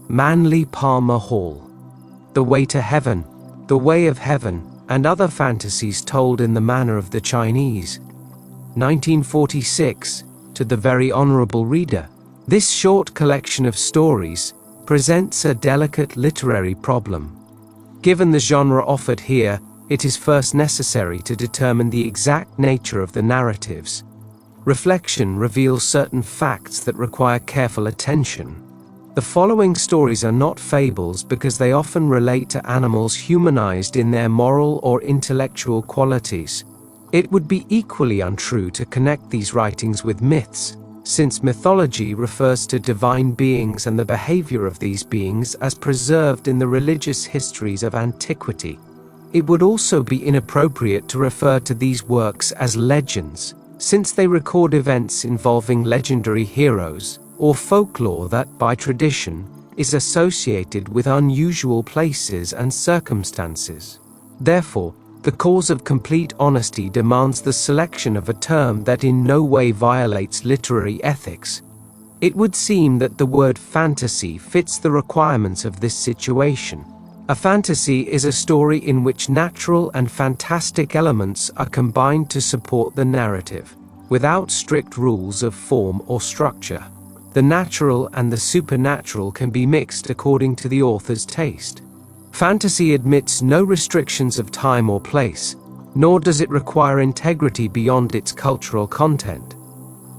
ManlyPHall, The Way to Heaven, The Way of Heaven, and Other Fantasies Told in the Manner of the Chinese. 1946, to the very honorable reader. This short collection of stories presents a delicate literary problem. Given the genre offered here, it is first necessary to determine the exact nature of the narratives. Reflection reveals certain facts that require careful attention. The following stories are not fables because they often relate to animals humanized in their moral or intellectual qualities. It would be equally untrue to connect these writings with myths, since mythology refers to divine beings and the behavior of these beings as preserved in the religious histories of antiquity. It would also be inappropriate to refer to these works as legends, since they record events involving legendary heroes, or folklore that, by tradition, is associated with unusual places and circumstances. Therefore, the cause of complete honesty demands the selection of a term that in no way violates literary ethics. It would seem that the word fantasy fits the requirements of this situation. A fantasy is a story in which natural and fantastic elements are combined to support the narrative, without strict rules of form or structure. The natural and the supernatural can be mixed according to the author's taste. Fantasy admits no restrictions of time or place, nor does it require integrity beyond its cultural content.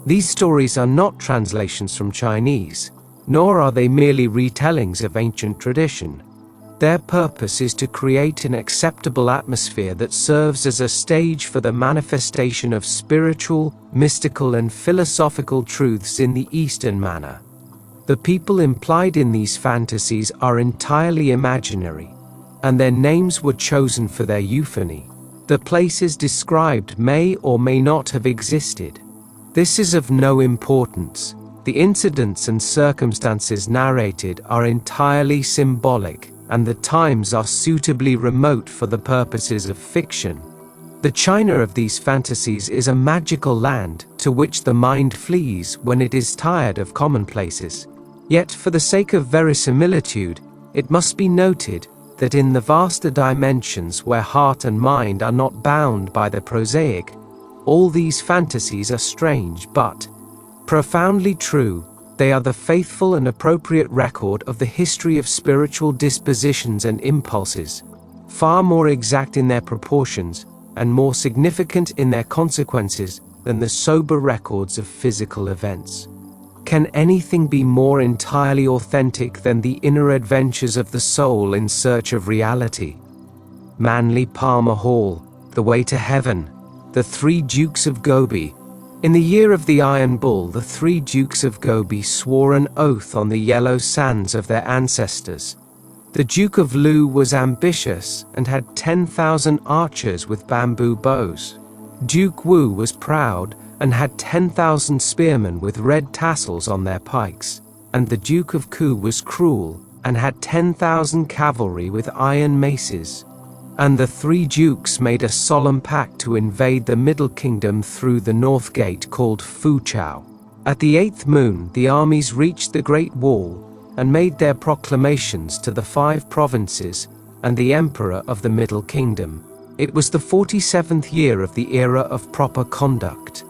These stories are not translations from Chinese, nor are they merely retellings of ancient tradition. Their purpose is to create an acceptable atmosphere that serves as a stage for the manifestation of spiritual, mystical, and philosophical truths in the Eastern manner. The people implied in these fantasies are entirely imaginary, and their names were chosen for their euphony. The places described may or may not have existed. This is of no importance. The incidents and circumstances narrated are entirely symbolic, and the times are suitably remote for the purposes of fiction. The China of these fantasies is a magical land to which the mind flees when it is tired of commonplaces. Yet, for the sake of verisimilitude, it must be noted that in the vaster dimensions where heart and mind are not bound by the prosaic, all these fantasies are strange but profoundly true. They are the faithful and appropriate record of the history of spiritual dispositions and impulses, far more exact in their proportions and more significant in their consequences than the sober records of physical events. Can anything be more entirely authentic than the inner adventures of the soul in search of reality? ManlyPHall, The Way to Heaven, The Three Dukes of Gobi. In the year of the Iron Bull, the three Dukes of Gobi swore an oath on the yellow sands of their ancestors. The Duke of Lu was ambitious and had 10,000 archers with bamboo bows. Duke Wu was proud and had 10,000 spearmen with red tassels on their pikes. And the Duke of Ku was cruel and had 10,000 cavalry with iron maces. And the three dukes made a solemn pact to invade the Middle Kingdom through the north gate called Fuchao. At the 8th moon, the armies reached the Great Wall and made their proclamations to the 5 provinces and the Emperor of the Middle Kingdom. It was the 47th year of the era of proper conduct,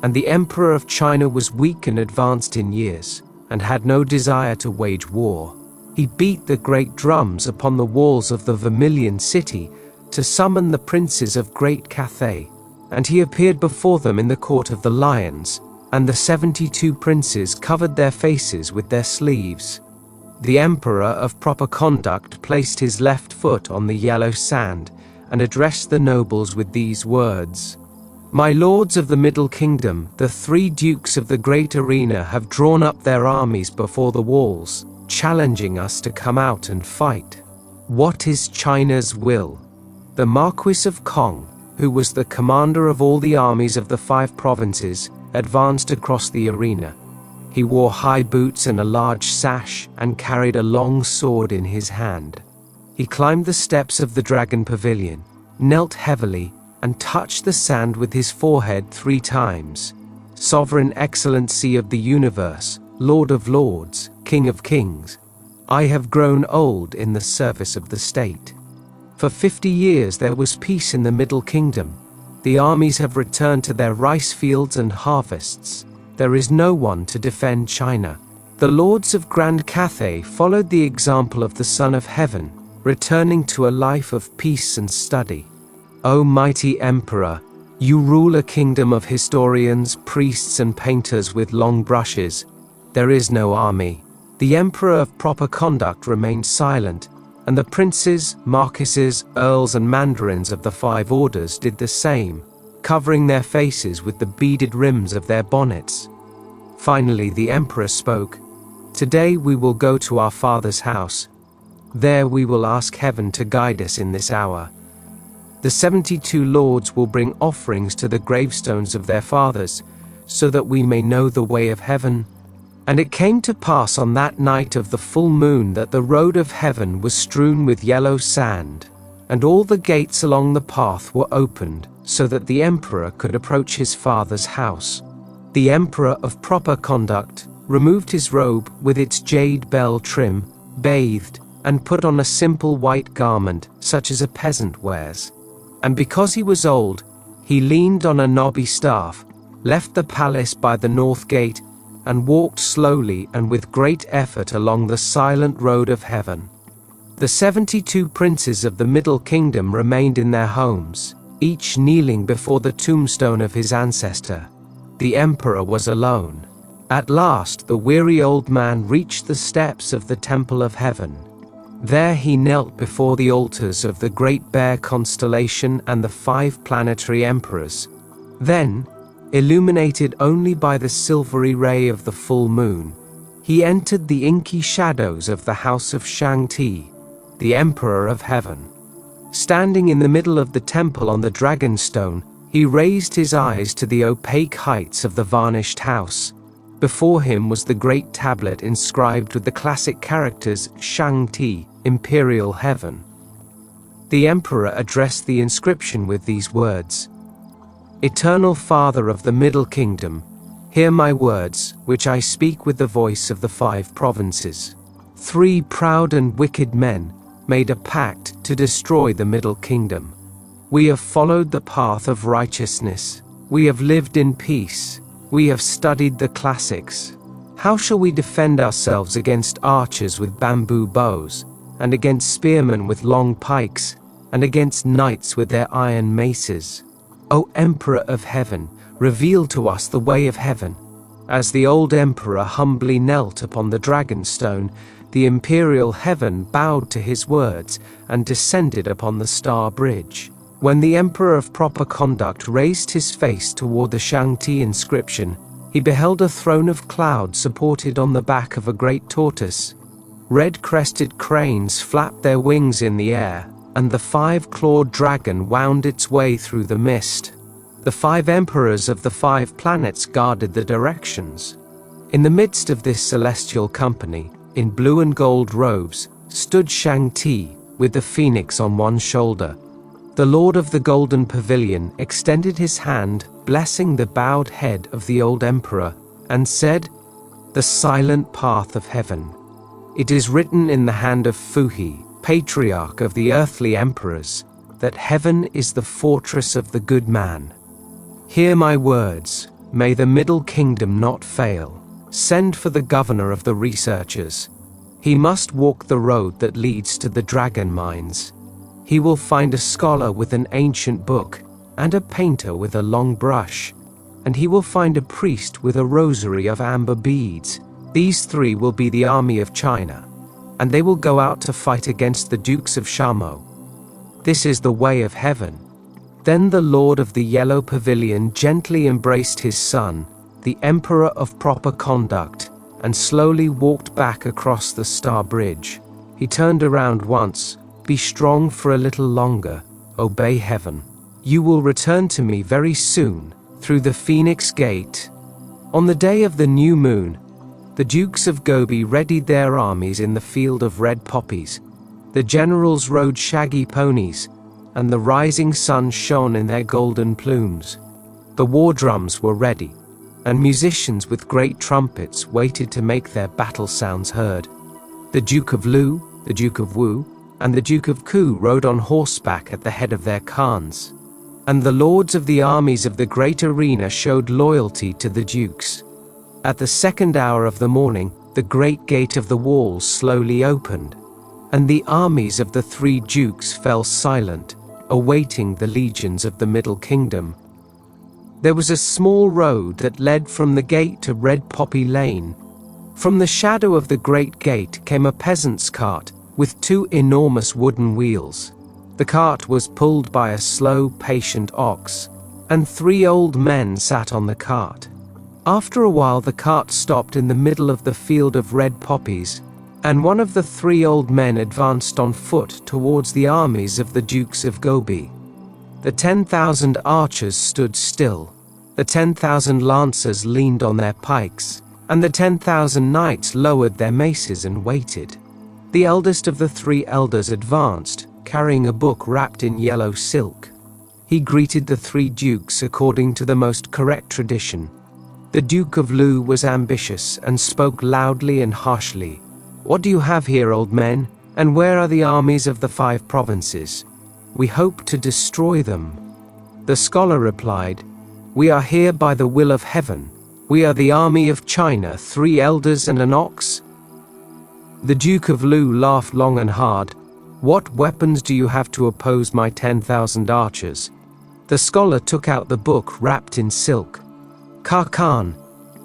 and the Emperor of China was weak and advanced in years, and had no desire to wage war. He beat the great drums upon the walls of the Vermilion City to summon the princes of Great Cathay, and he appeared before them in the court of the lions, and the 72 princes covered their faces with their sleeves. The Emperor of Proper Conduct placed his left foot on the yellow sand and addressed the nobles with these words: "My lords of the Middle Kingdom, the three dukes of the great arena have drawn up their armies before the walls, challenging us to come out and fight. What is China's will?" The Marquis of Kong, who was the commander of all the armies of the 5 provinces, advanced across the arena. He wore high boots and a large sash, and carried a long sword in his hand. He climbed the steps of the Dragon Pavilion, knelt heavily, and touched the sand with his forehead 3 times. "Sovereign Excellency of the universe, Lord of lords, King of kings, I have grown old in the service of the state. For 50 years there was peace in the Middle Kingdom. The armies have returned to their rice fields and harvests. There is no one to defend China. The lords of Grand Cathay followed the example of the Son of Heaven, returning to a life of peace and study. O mighty Emperor, you rule a kingdom of historians, priests and painters with long brushes. There is no army. The Emperor of proper conduct remained silent, and the princes, marquises, earls and mandarins of the 5 orders did the same, covering their faces with the beaded rims of their bonnets. Finally the Emperor spoke. Today we will go to our Father's house. There we will ask heaven to guide us in this hour. The 72 lords will bring offerings to the gravestones of their fathers, so that we may know the way of heaven. And it came to pass on that night of the full moon that the road of heaven was strewn with yellow sand, and all the gates along the path were opened, so that the emperor could approach his father's house. The emperor of proper conduct removed his robe with its jade bell trim, bathed, and put on a simple white garment such as a peasant wears. And because he was old, he leaned on a knobby staff, left the palace by the north gate, and walked slowly and with great effort along the silent road of heaven. The 72 princes of the Middle Kingdom remained in their homes, each kneeling before the tombstone of his ancestor. The emperor was alone. At last the weary old man reached the steps of the Temple of Heaven. There he knelt before the altars of the Great Bear constellation and the 5 planetary emperors. Then, illuminated only by the silvery ray of the full moon, he entered the inky shadows of the house of Shang-Ti, the Emperor of Heaven. Standing in the middle of the temple on the Dragonstone, he raised his eyes to the opaque heights of the varnished house. Before him was the great tablet inscribed with the classic characters Shang-Ti, Imperial Heaven. The emperor addressed the inscription with these words: Eternal Father of the Middle Kingdom, hear my words, which I speak with the voice of the 5 provinces. 3 proud and wicked men made a pact to destroy the Middle Kingdom. We have followed the path of righteousness. We have lived in peace. We have studied the classics. How shall we defend ourselves against archers with bamboo bows, and against spearmen with long pikes, and against knights with their iron maces? O Emperor of Heaven, reveal to us the way of heaven. As the old emperor humbly knelt upon the Dragonstone, the Imperial Heaven bowed to his words and descended upon the Star Bridge. When the Emperor of proper conduct raised his face toward the Shang-Ti inscription, he beheld a throne of cloud supported on the back of a great tortoise. Red-crested cranes flapped their wings in the air, and the 5-clawed dragon wound its way through the mist. The 5 emperors of the 5 planets guarded the directions. In the midst of this celestial company, in blue and gold robes, stood Shang-Ti, with the phoenix on one shoulder. The Lord of the Golden Pavilion extended his hand, blessing the bowed head of the old emperor, and said, The silent path of heaven. It is written in the hand of Fuhi, patriarch of the earthly emperors, that heaven is the fortress of the good man. Hear my words, may the Middle Kingdom not fail. Send for the governor of the researchers. He must walk the road that leads to the dragon mines. He will find a scholar with an ancient book, and a painter with a long brush, and he will find a priest with a rosary of amber beads. These 3 will be the army of China, and they will go out to fight against the dukes of Shamo. This is the way of heaven. Then the Lord of the Yellow Pavilion gently embraced his son, the Emperor of proper conduct, and slowly walked back across the Star Bridge. He turned around once. Be strong for a little longer, obey heaven. You will return to me very soon, through the Phoenix Gate. On the day of the new moon, the Dukes of Gobi readied their armies in the field of red poppies. The generals rode shaggy ponies, and the rising sun shone in their golden plumes. The war drums were ready, and musicians with great trumpets waited to make their battle sounds heard. The Duke of Lu, the Duke of Wu, and the Duke of Ku rode on horseback at the head of their khans. And the lords of the armies of the great arena showed loyalty to the dukes. At the second hour of the morning, the great gate of the walls slowly opened, and the armies of the three dukes fell silent, awaiting the legions of the Middle Kingdom. There was a small road that led from the gate to Red Poppy Lane. From the shadow of the great gate came a peasant's cart with two enormous wooden wheels. The cart was pulled by a slow, patient ox, and three old men sat on the cart. After a while the cart stopped in the middle of the field of red poppies, and one of the three old men advanced on foot towards the armies of the Dukes of Gobi. The 10,000 archers stood still, the 10,000 lancers leaned on their pikes, and the 10,000 knights lowered their maces and waited. The eldest of the three elders advanced, carrying a book wrapped in yellow silk. He greeted the three dukes according to the most correct tradition. The Duke of Lu was ambitious and spoke loudly and harshly. "What do you have here, old men, and where are the armies of the 5 provinces? We hope to destroy them." The scholar replied, "We are here by the will of heaven. We are the army of China, 3 elders and an ox." The Duke of Lu laughed long and hard. "What weapons do you have to oppose my 10,000 archers?" The scholar took out the book wrapped in silk. "Khan,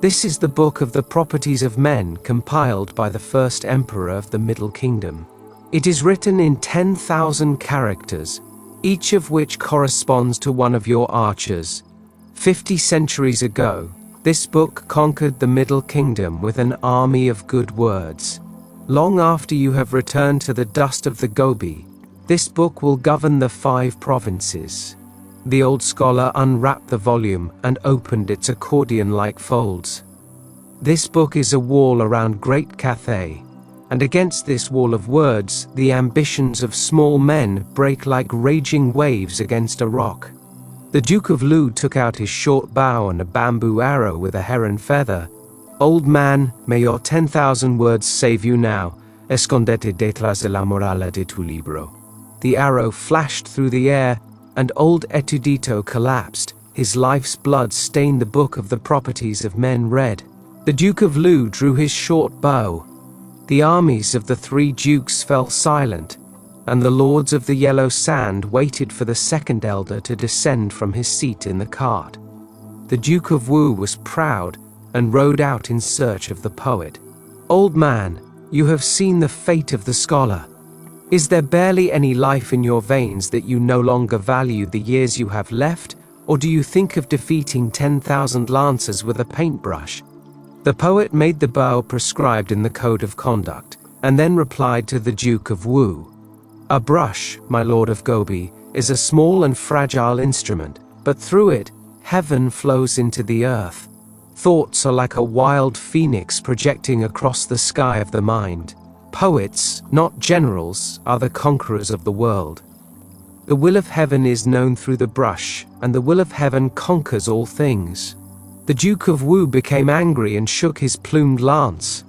this is the book of the properties of men compiled by the first emperor of the Middle Kingdom. It is written in 10,000 characters, each of which corresponds to one of your archers. 50 centuries ago, this book conquered the Middle Kingdom with an army of good words. Long after you have returned to the dust of the Gobi, this book will govern the 5 provinces." The old scholar unwrapped the volume and opened its accordion-like folds. "This book is a wall around Great Cathay, and against this wall of words, the ambitions of small men break like raging waves against a rock." The Duke of Lu took out his short bow and a bamboo arrow with a heron feather. "Old man, may your 10,000 words save you now. Escondete detrás de la morala de tu libro." The arrow flashed through the air, and old Etudito collapsed. His life's blood stained the book of the properties of men red. The Duke of Lu drew his short bow. The armies of the 3 dukes fell silent, and the lords of the yellow sand waited for the second elder to descend from his seat in the cart. The Duke of Wu was proud and rode out in search of the poet. "Old man, you have seen the fate of the scholar. Is there barely any life in your veins that you no longer value the years you have left, or do you think of defeating 10,000 lancers with a paintbrush?" The poet made the bow prescribed in the code of conduct, and then replied to the Duke of Wu, "A brush, my lord of Gobi, is a small and fragile instrument, but through it, heaven flows into the earth. Thoughts are like a wild phoenix projecting across the sky of the mind. Poets, not generals, are the conquerors of the world. The will of heaven is known through the brush, and the will of heaven conquers all things." The Duke of Wu became angry and shook his plumed lance.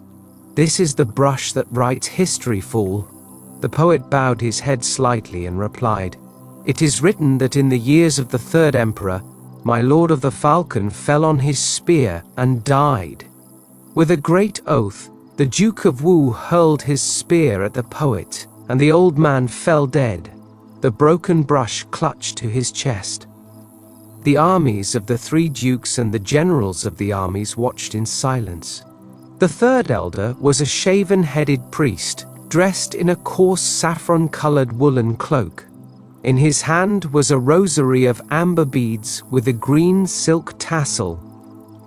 "This is the brush that writes history, fool." The poet bowed his head slightly and replied, "It is written that in the years of the 3rd emperor, my lord of the falcon fell on his spear and died." With a great oath, the Duke of Wu hurled his spear at the poet, and the old man fell dead. The broken brush clutched to his chest. The armies of the 3 dukes and the generals of the armies watched in silence. The 3rd elder was a shaven-headed priest, dressed in a coarse saffron-colored woolen cloak. In his hand was a rosary of amber beads with a green silk tassel.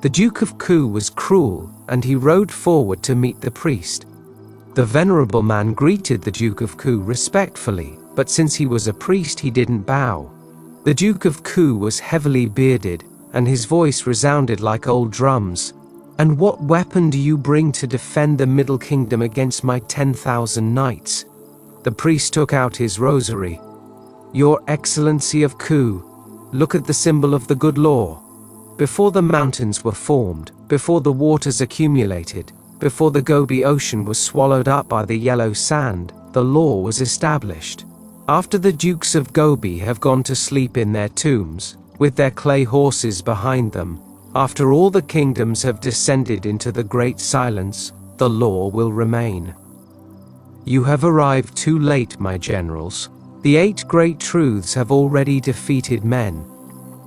The Duke of Ku was cruel, and he rode forward to meet the priest. The venerable man greeted the Duke of Ku respectfully, but since he was a priest he didn't bow. The Duke of Ku was heavily bearded, and his voice resounded like old drums. "And what weapon do you bring to defend the Middle Kingdom against my 10,000 knights?" The priest took out his rosary. "Your Excellency of Ku, look at the symbol of the good law. Before the mountains were formed, before the waters accumulated, before the Gobi Ocean was swallowed up by the yellow sand, the law was established. After the Dukes of Gobi have gone to sleep in their tombs, with their clay horses behind them, after all the kingdoms have descended into the great silence, the law will remain. You have arrived too late, my generals. The 8 great truths have already defeated men.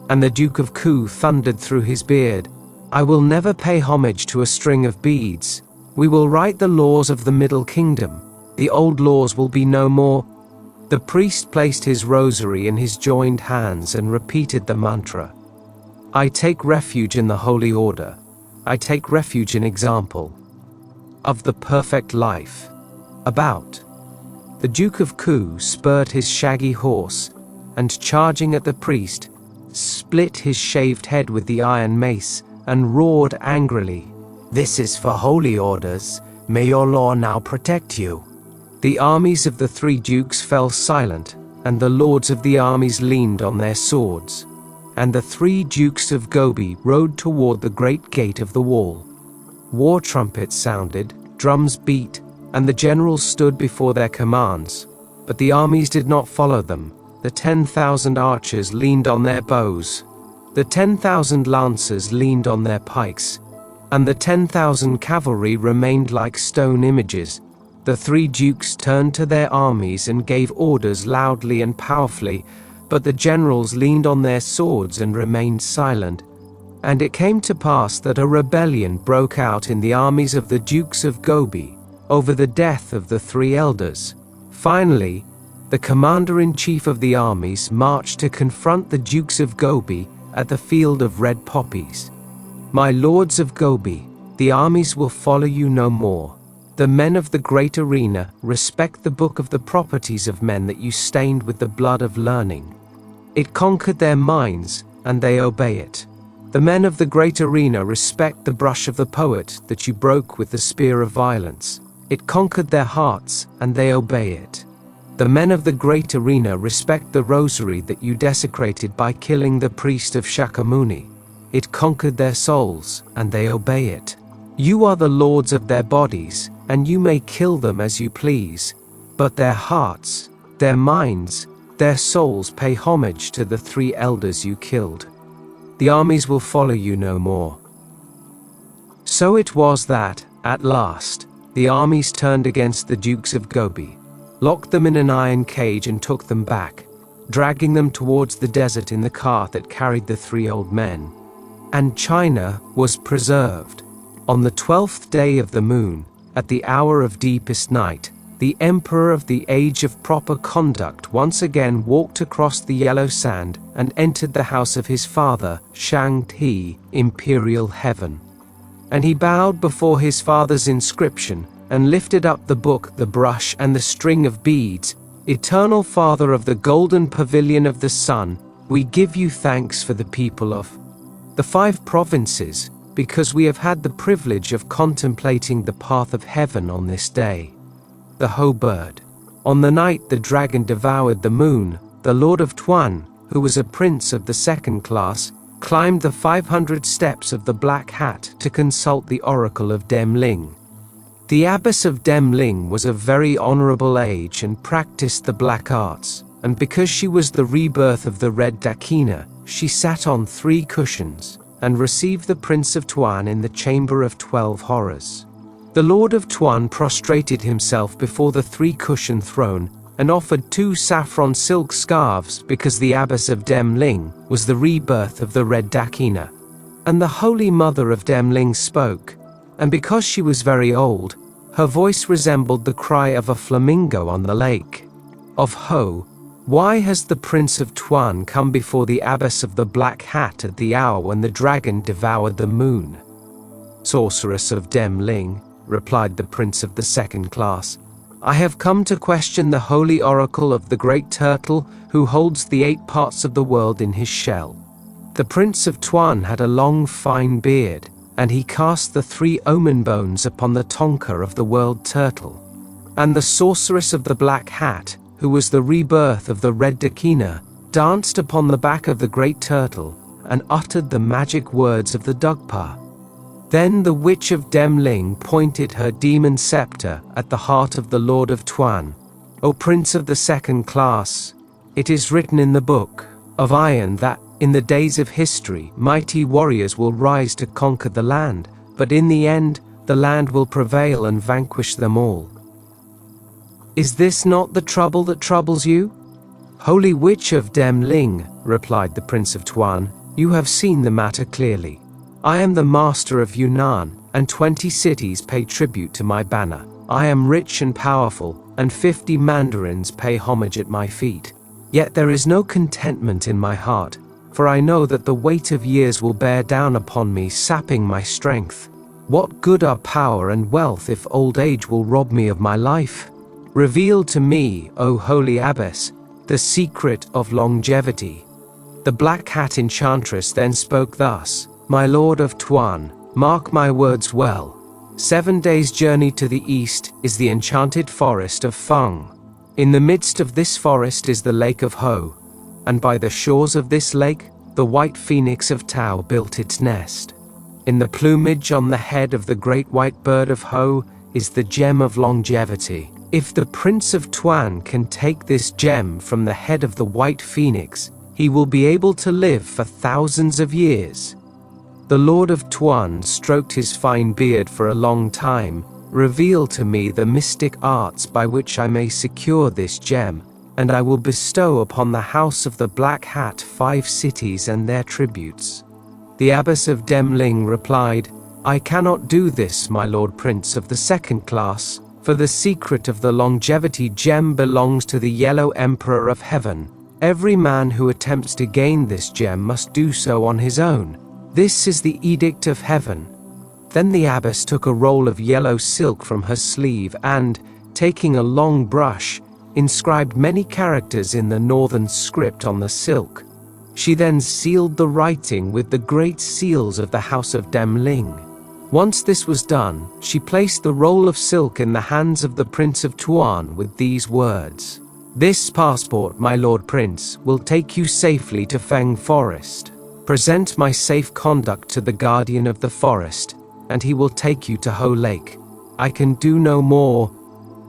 And the Duke of Ku thundered through his beard, I will never pay homage to a string of beads. We will write the laws of the Middle Kingdom. The old laws will be no more. The priest placed his rosary in his joined hands and repeated the mantra. I take refuge in the holy order. I take refuge in example of the perfect life. About. The Duke of Ku spurred his shaggy horse, and charging at the priest, split his shaved head with the iron mace, and roared angrily, This is for holy orders. May your law now protect you. The armies of the 3 dukes fell silent, and the lords of the armies leaned on their swords. And the 3 dukes of Gobi rode toward the great gate of the wall. War trumpets sounded, drums beat, and the generals stood before their commands. But the armies did not follow them. The 10,000 archers leaned on their bows. The 10,000 lancers leaned on their pikes. And the 10,000 cavalry remained like stone images. The 3 dukes turned to their armies and gave orders loudly and powerfully, but the generals leaned on their swords and remained silent. And it came to pass that a rebellion broke out in the armies of the Dukes of Gobi over the death of the 3 elders. Finally, the commander-in-chief of the armies marched to confront the Dukes of Gobi at the field of red poppies. My lords of Gobi, the armies will follow you no more. The men of the great arena respect the book of the properties of men that you stained with the blood of learning. It conquered their minds, and they obey it. The men of the great arena respect the brush of the poet that you broke with the spear of violence. It conquered their hearts, and they obey it. The men of the great arena respect the rosary that you desecrated by killing the priest of Shakyamuni. It conquered their souls, and they obey it. You are the lords of their bodies, and you may kill them as you please, but their hearts, their minds, their souls pay homage to the 3 elders you killed. The armies will follow you no more. So it was that, at last, the armies turned against the Dukes of Gobi, locked them in an iron cage and took them back, dragging them towards the desert in the cart that carried the 3 old men. And China was preserved. On the 12th day of the moon, at the hour of deepest night, the emperor of the age of proper conduct once again walked across the yellow sand and entered the house of his father, Shang-Ti, imperial heaven. And he bowed before his father's inscription and lifted up the book, the brush, and the string of beads. Eternal Father of the golden pavilion of the sun, we give you thanks for the people of the 5 provinces, because we have had the privilege of contemplating the path of heaven on this day. The Ho bird. On the night the dragon devoured the moon, the Lord of Tuan, who was a prince of the 2nd class, climbed the 500 steps of the Black Hat to consult the oracle of Demling. The abbess of Demling was of very honorable age and practiced the black arts, and because she was the rebirth of the Red Dakina, she sat on 3 cushions and received the Prince of Tuan in the Chamber of 12 Horrors. The Lord of Tuan prostrated himself before the 3-cushion throne and offered 2 saffron silk scarves because the abbess of Demling was the rebirth of the Red Dakina. And the Holy Mother of Demling spoke, and because she was very old, her voice resembled the cry of a flamingo on the lake. Of Ho, why has the Prince of Tuan come before the abbess of the Black Hat at the hour when the dragon devoured the moon? Sorceress of Demling, replied the Prince of the 2nd class, I have come to question the holy oracle of the great turtle who holds the 8 parts of the world in his shell. The Prince of Tuan had a long fine beard, and he cast the 3 omen bones upon the tonka of the world turtle. And the sorceress of the Black Hat, who was the rebirth of the Red Dakina, danced upon the back of the great turtle and uttered the magic words of the Dugpa. Then the witch of Demling pointed her demon scepter at the heart of the Lord of Tuan. O Prince of the second class, it is written in the book of iron that, in the days of history, mighty warriors will rise to conquer the land, but in the end, the land will prevail and vanquish them all. Is this not the trouble that troubles you? Holy Witch of Demling, replied the Prince of Tuan, you have seen the matter clearly. I am the master of Yunnan, and 20 cities pay tribute to my banner. I am rich and powerful, and 50 mandarins pay homage at my feet. Yet there is no contentment in my heart, for I know that the weight of years will bear down upon me, sapping my strength. What good are power and wealth if old age will rob me of my life? Reveal to me, O holy abbess, the secret of longevity. The Black Hat Enchantress then spoke thus, My Lord of Tuan, mark my words well. 7 days' journey to the east is the enchanted forest of Feng. In the midst of this forest is the lake of Ho, and by the shores of this lake, the white phoenix of Tao built its nest. In the plumage on the head of the great white bird of Ho is the gem of longevity. If the Prince of Tuan can take this gem from the head of the white phoenix, he will be able to live for thousands of years. The Lord of Tuan stroked his fine beard for a long time. Reveal to me the mystic arts by which I may secure this gem, and I will bestow upon the House of the Black Hat 5 cities and their tributes. The Abbess of Demling replied, I cannot do this, my Lord Prince of the second class, for the secret of the longevity gem belongs to the Yellow Emperor of Heaven. Every man who attempts to gain this gem must do so on his own. This is the edict of heaven. Then the abbess took a roll of yellow silk from her sleeve and, taking a long brush, inscribed many characters in the northern script on the silk. She then sealed the writing with the great seals of the House of Demling. Once this was done, she placed the roll of silk in the hands of the Prince of Tuan with these words, This passport, my Lord Prince, will take you safely to Feng Forest. Present my safe conduct to the guardian of the forest, and he will take you to Ho Lake. I can do no more.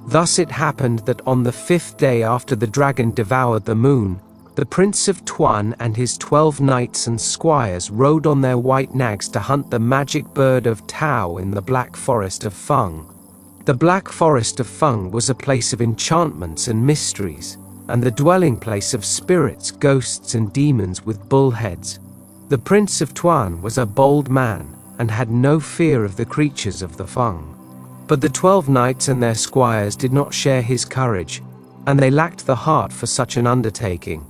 Thus it happened that on the 5th day after the dragon devoured the moon, the Prince of Tuan and his 12 knights and squires rode on their white nags to hunt the magic bird of Tao in the Black Forest of Feng. The Black Forest of Feng was a place of enchantments and mysteries, and the dwelling place of spirits, ghosts and demons with bullheads. The Prince of Tuan was a bold man, and had no fear of the creatures of the Feng. But the 12 knights and their squires did not share his courage, and they lacked the heart for such an undertaking.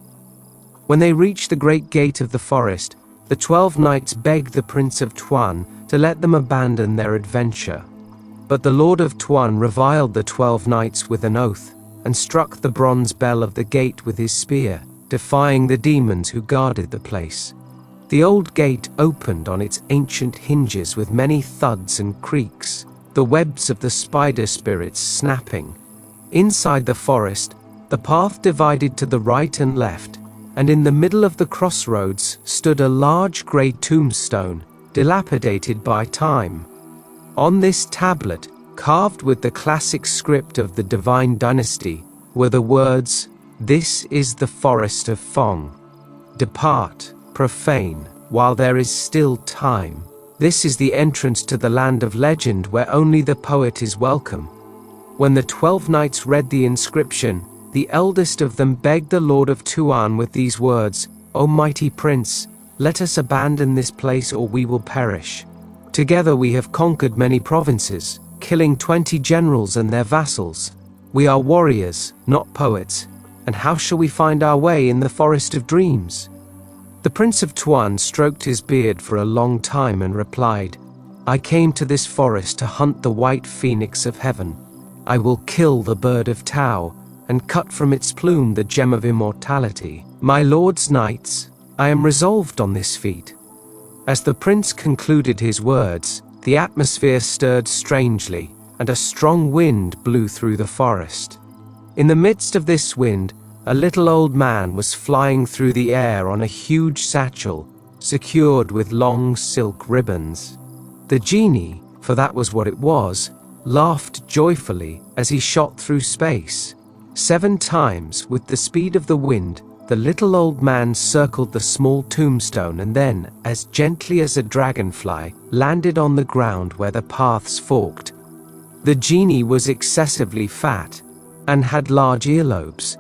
When they reached the great gate of the forest, the 12 knights begged the Prince of Tuan to let them abandon their adventure. But the Lord of Tuan reviled the 12 knights with an oath, and struck the bronze bell of the gate with his spear, defying the demons who guarded the place. The old gate opened on its ancient hinges with many thuds and creaks, the webs of the spider spirits snapping. Inside the forest, the path divided to the right and left, and in the middle of the crossroads stood a large grey tombstone, dilapidated by time. On this tablet, carved with the classic script of the Divine Dynasty, were the words, This is the forest of Feng. Depart, profane, while there is still time. This is the entrance to the land of legend where only the poet is welcome. When the 12 knights read the inscription, the eldest of them begged the Lord of Tuan with these words, O mighty prince, let us abandon this place or we will perish. Together we have conquered many provinces, killing 20 generals and their vassals. We are warriors, not poets, and how shall we find our way in the forest of dreams? The Prince of Tuan stroked his beard for a long time and replied, I came to this forest to hunt the white phoenix of heaven. I will kill the bird of Tao, and cut from its plume the gem of immortality. My lord's knights, I am resolved on this feat. As the prince concluded his words, the atmosphere stirred strangely, and a strong wind blew through the forest. In the midst of this wind, a little old man was flying through the air on a huge satchel, secured with long silk ribbons. The genie, for that was what it was, laughed joyfully as he shot through space. 7 times, with the speed of the wind, the little old man circled the small tombstone and then, as gently as a dragonfly, landed on the ground where the paths forked. The genie was excessively fat and had large earlobes.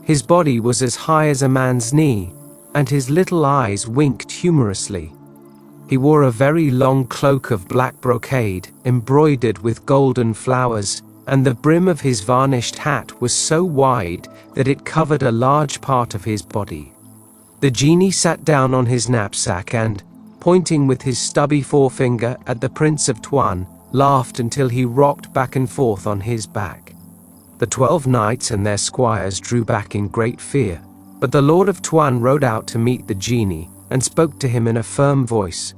His body was as high as a man's knee, and his little eyes winked humorously. He wore a very long cloak of black brocade, embroidered with golden flowers, and the brim of his varnished hat was so wide that it covered a large part of his body. The genie sat down on his knapsack and, pointing with his stubby forefinger at the Prince of Tuan, laughed until he rocked back and forth on his back. The 12 knights and their squires drew back in great fear, but the Lord of Tuan rode out to meet the genie and spoke to him in a firm voice.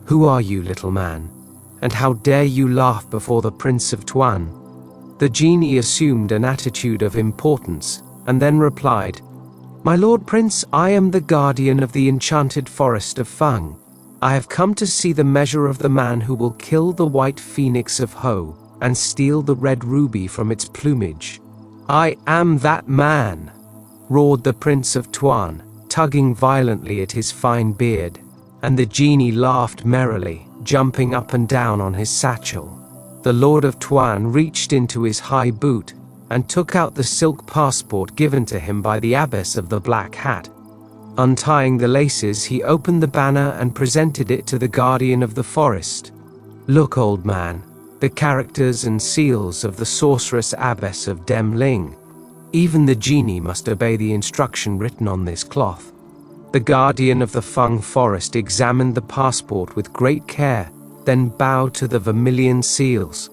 "Who are you, little man? And how dare you laugh before the Prince of Tuan?" The genie assumed an attitude of importance, and then replied, "My Lord Prince, I am the guardian of the enchanted forest of Fang. I have come to see the measure of the man who will kill the white phoenix of Ho, and steal the red ruby from its plumage." "I am that man!" roared the Prince of Tuan, tugging violently at his fine beard, and the genie laughed merrily, jumping up and down on his satchel. The Lord of Tuan reached into his high boot and took out the silk passport given to him by the abbess of the Black Hat. Untying the laces, he opened the banner and presented it to the guardian of the forest. "Look, old man, the characters and seals of the sorceress abbess of Demling. Even the genie must obey the instruction written on this cloth." The guardian of the Fung forest examined the passport with great care, then bowed to the vermilion seals.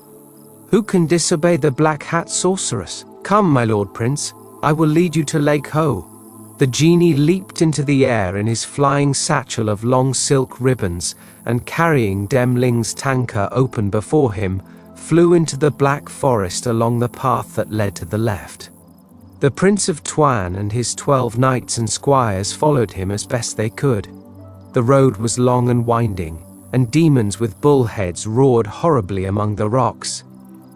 "Who can disobey the Black Hat sorceress? Come, my Lord Prince, I will lead you to Lake Ho." The genie leaped into the air in his flying satchel of long silk ribbons, and carrying Demling's tanka open before him, flew into the Black Forest along the path that led to the left. The Prince of Tuan and his 12 knights and squires followed him as best they could. The road was long and winding, and demons with bull heads roared horribly among the rocks.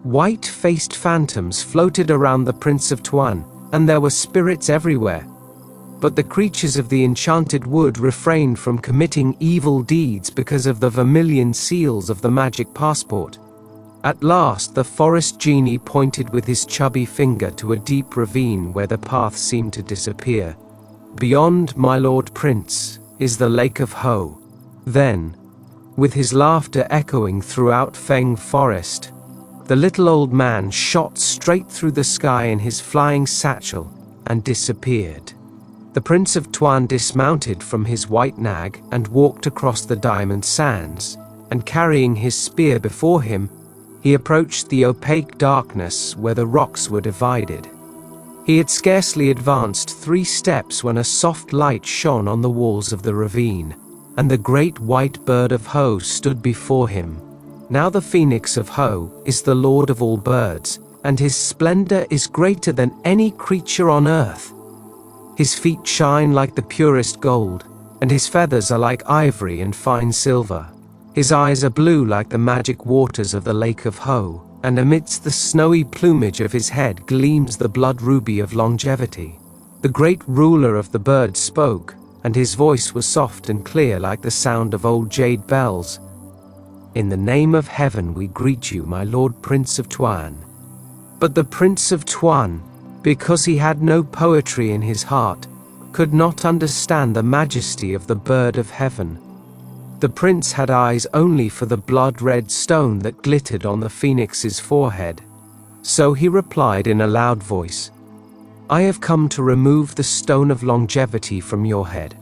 White-faced phantoms floated around the Prince of Tuan, and there were spirits everywhere. But the creatures of the enchanted wood refrained from committing evil deeds because of the vermilion seals of the magic passport. At last, the forest genie pointed with his chubby finger to a deep ravine where the path seemed to disappear. "Beyond, my Lord Prince, is the Lake of Ho." Then, with his laughter echoing throughout Feng Forest, the little old man shot straight through the sky in his flying satchel and disappeared. The Prince of Tuan dismounted from his white nag and walked across the diamond sands, and carrying his spear before him, he approached the opaque darkness where the rocks were divided. He had scarcely advanced 3 steps when a soft light shone on the walls of the ravine, and the great white bird of Ho stood before him. Now the phoenix of Ho is the lord of all birds, and his splendor is greater than any creature on earth. His feet shine like the purest gold, and his feathers are like ivory and fine silver. His eyes are blue like the magic waters of the Lake of Ho, and amidst the snowy plumage of his head gleams the blood ruby of longevity. The great ruler of the birds spoke, and his voice was soft and clear like the sound of old jade bells. "In the name of heaven we greet you, my Lord Prince of Tuan." But the Prince of Tuan, because he had no poetry in his heart, could not understand the majesty of the bird of heaven. The prince had eyes only for the blood-red stone that glittered on the phoenix's forehead. So he replied in a loud voice, "I have come to remove the stone of longevity from your head.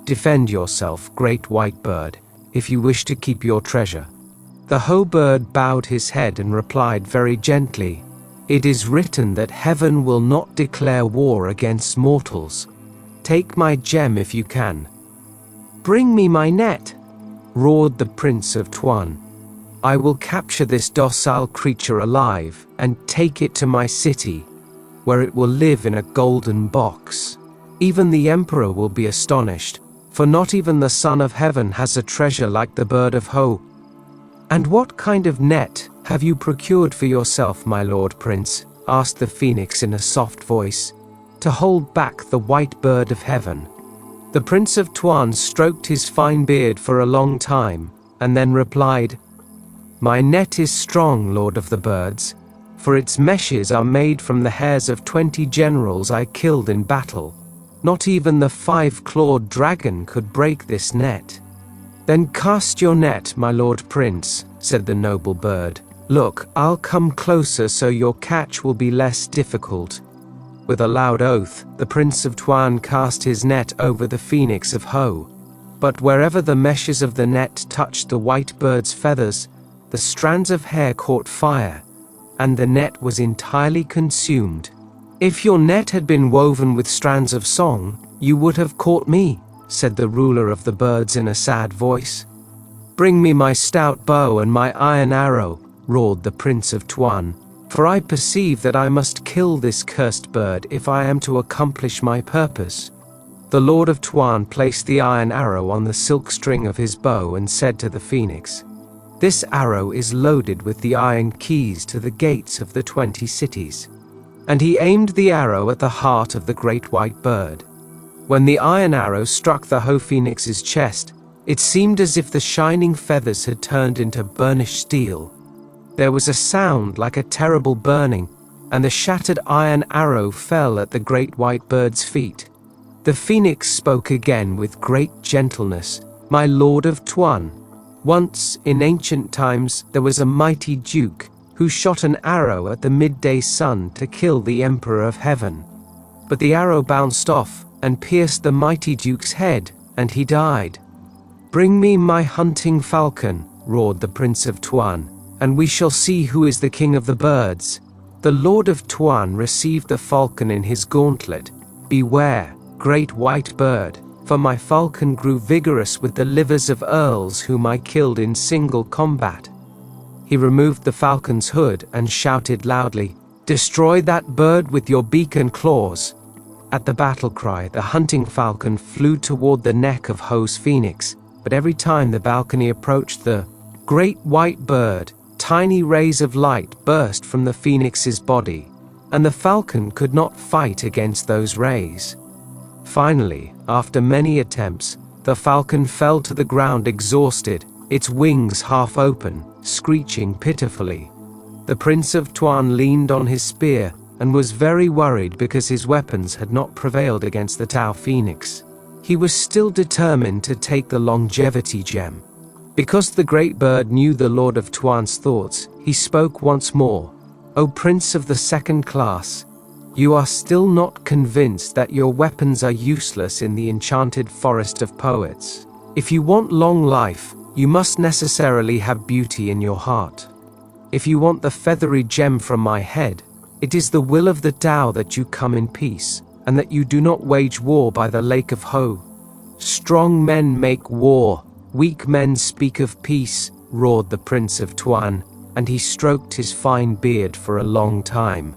Defend yourself, great white bird, if you wish to keep your treasure." The Ho bird bowed his head and replied very gently, "It is written that heaven will not declare war against mortals. Take my gem if you can." "Bring me my net," roared the Prince of Tuan. "I will capture this docile creature alive and take it to my city, where it will live in a golden box. Even the emperor will be astonished, for not even the Son of Heaven has a treasure like the bird of Ho." "And what kind of net have you procured for yourself, my lord prince?" asked the phoenix in a soft voice, "to hold back the white bird of heaven?" The Prince of Tuan stroked his fine beard for a long time, and then replied, "My net is strong, Lord of the Birds, for its meshes are made from the hairs of 20 generals I killed in battle. Not even the 5-clawed dragon could break this net." "Then cast your net, my lord prince," said the noble bird. "Look, I'll come closer so your catch will be less difficult." With a loud oath, the Prince of Tuan cast his net over the Phoenix of Ho. But wherever the meshes of the net touched the white bird's feathers, the strands of hair caught fire, and the net was entirely consumed. "If your net had been woven with strands of song, you would have caught me," said the ruler of the birds in a sad voice. "Bring me my stout bow and my iron arrow," roared the Prince of Tuan, "for I perceive that I must kill this cursed bird if I am to accomplish my purpose." The Lord of Tuan placed the iron arrow on the silk string of his bow and said to the phoenix, "This arrow is loaded with the iron keys to the gates of the 20 cities." And he aimed the arrow at the heart of the great white bird. When the iron arrow struck the Ho Phoenix's chest, it seemed as if the shining feathers had turned into burnished steel. There was a sound like a terrible burning, and the shattered iron arrow fell at the great white bird's feet. The phoenix spoke again with great gentleness, "My lord of Tuan, once, in ancient times, there was a mighty duke who shot an arrow at the midday sun to kill the Emperor of Heaven. But the arrow bounced off and pierced the mighty duke's head, and he died. Bring me my hunting falcon," roared the Prince of Tuan, "and we shall see who is the king of the birds." The Lord of Tuan received the falcon in his gauntlet. "Beware, great white bird, for my falcon grew vigorous with the livers of earls whom I killed in single combat." He removed the falcon's hood and shouted loudly, "Destroy that bird with your beak and claws." At the battle cry, the hunting falcon flew toward the neck of Ho's phoenix, but every time the balcony approached the great white bird, tiny rays of light burst from the phoenix's body, and the falcon could not fight against those rays. Finally, after many attempts, the falcon fell to the ground exhausted, its wings half open, screeching pitifully. The Prince of Tuan leaned on his spear and was very worried because his weapons had not prevailed against the Tau Phoenix. He was still determined to take the longevity gem. Because the great bird knew the Lord of Tuan's thoughts, he spoke once more. "O Prince of the second class, you are still not convinced that your weapons are useless in the enchanted forest of poets. If you want long life, you must necessarily have beauty in your heart. If you want the feathery gem from my head, it is the will of the Tao that you come in peace, and that you do not wage war by the lake of Ho. Strong men make war, weak men speak of peace," roared the Prince of Tuan, and he stroked his fine beard for a long time.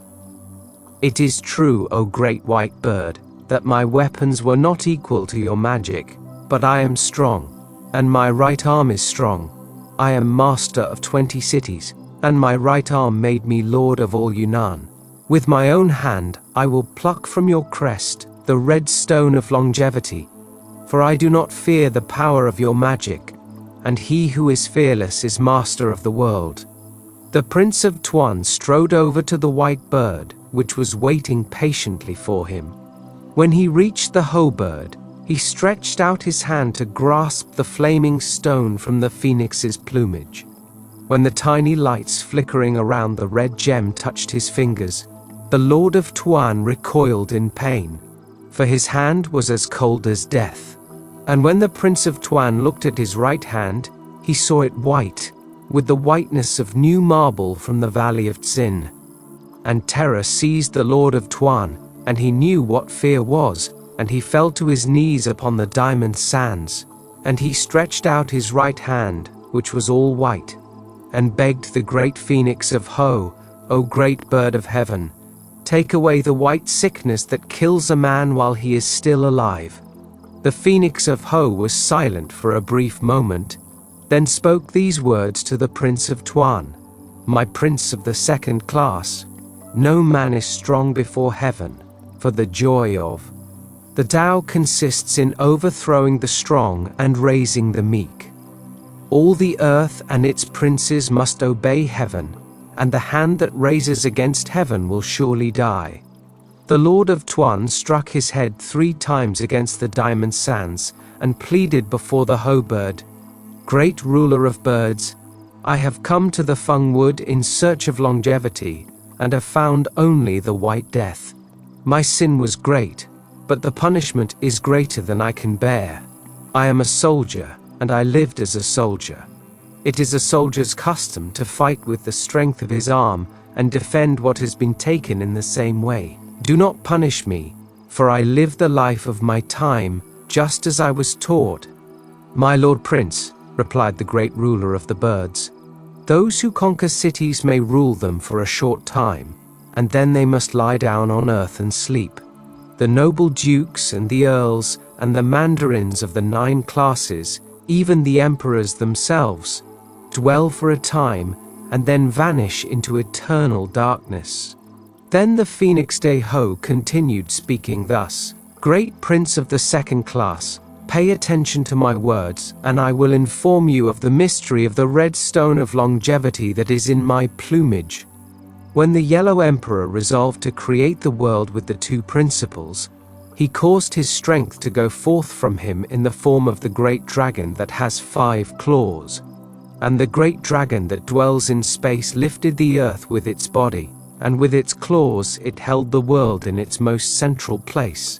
"It is true, O great white bird, that my weapons were not equal to your magic, but I am strong, and my right arm is strong. I am master of 20 cities, and my right arm made me lord of all Yunnan. With my own hand, I will pluck from your crest the red stone of longevity, for I do not fear the power of your magic, and he who is fearless is master of the world." The Prince of Tuan strode over to the white bird, which was waiting patiently for him. When he reached the Ho bird, he stretched out his hand to grasp the flaming stone from the phoenix's plumage. When the tiny lights flickering around the red gem touched his fingers, the Lord of Tuan recoiled in pain, for his hand was as cold as death. And when the Prince of Tuan looked at his right hand, he saw it white, with the whiteness of new marble from the valley of Tsin. And terror seized the Lord of Tuan, and he knew what fear was, and he fell to his knees upon the diamond sands, and he stretched out his right hand, which was all white, and begged the great phoenix of Ho, "O great bird of heaven, take away the white sickness that kills a man while he is still alive." The phoenix of Ho was silent for a brief moment, then spoke these words to the Prince of Tuan: "My prince of the second class, no man is strong before heaven, for the joy of the Tao consists in overthrowing the strong and raising the meek. All the earth and its princes must obey heaven, and the hand that raises against heaven will surely die." The Lord of Tuan struck his head 3 times against the diamond sands and pleaded before the Ho bird: "Great ruler of birds, I have come to the Feng wood in search of longevity, and have found only the white death. My sin was great, but the punishment is greater than I can bear. I am a soldier, and I lived as a soldier. It is a soldier's custom to fight with the strength of his arm and defend what has been taken in the same way. Do not punish me, for I live the life of my time, just as I was taught." "My Lord Prince," replied the great ruler of the birds, "those who conquer cities may rule them for a short time, and then they must lie down on earth and sleep. The noble dukes and the earls and the mandarins of the 9 classes, even the emperors themselves, dwell for a time and then vanish into eternal darkness." Then the Phoenix de Ho continued speaking thus: "Great prince of the second class, pay attention to my words, and I will inform you of the mystery of the red stone of longevity that is in my plumage. When the Yellow Emperor resolved to create the world with the 2 principles, he caused his strength to go forth from him in the form of the great dragon that has 5 claws. And the great dragon that dwells in space lifted the earth with its body, and with its claws it held the world in its most central place.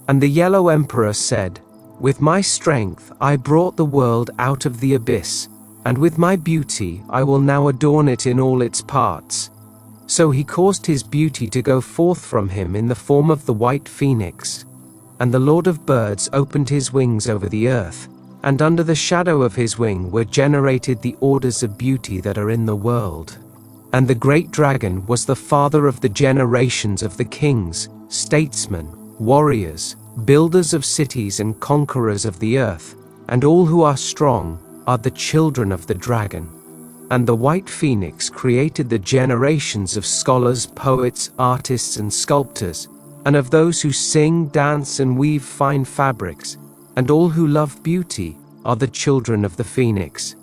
And the Yellow Emperor said, 'With my strength I brought the world out of the abyss, and with my beauty I will now adorn it in all its parts.' So he caused his beauty to go forth from him in the form of the white phoenix. And the Lord of Birds opened his wings over the earth, and under the shadow of his wing were generated the orders of beauty that are in the world. And the great dragon was the father of the generations of the kings, statesmen, warriors, builders of cities and conquerors of the earth, and all who are strong are the children of the dragon. And the white phoenix created the generations of scholars, poets, artists, and sculptors, and of those who sing, dance, and weave fine fabrics, and all who love beauty are the children of the phoenix.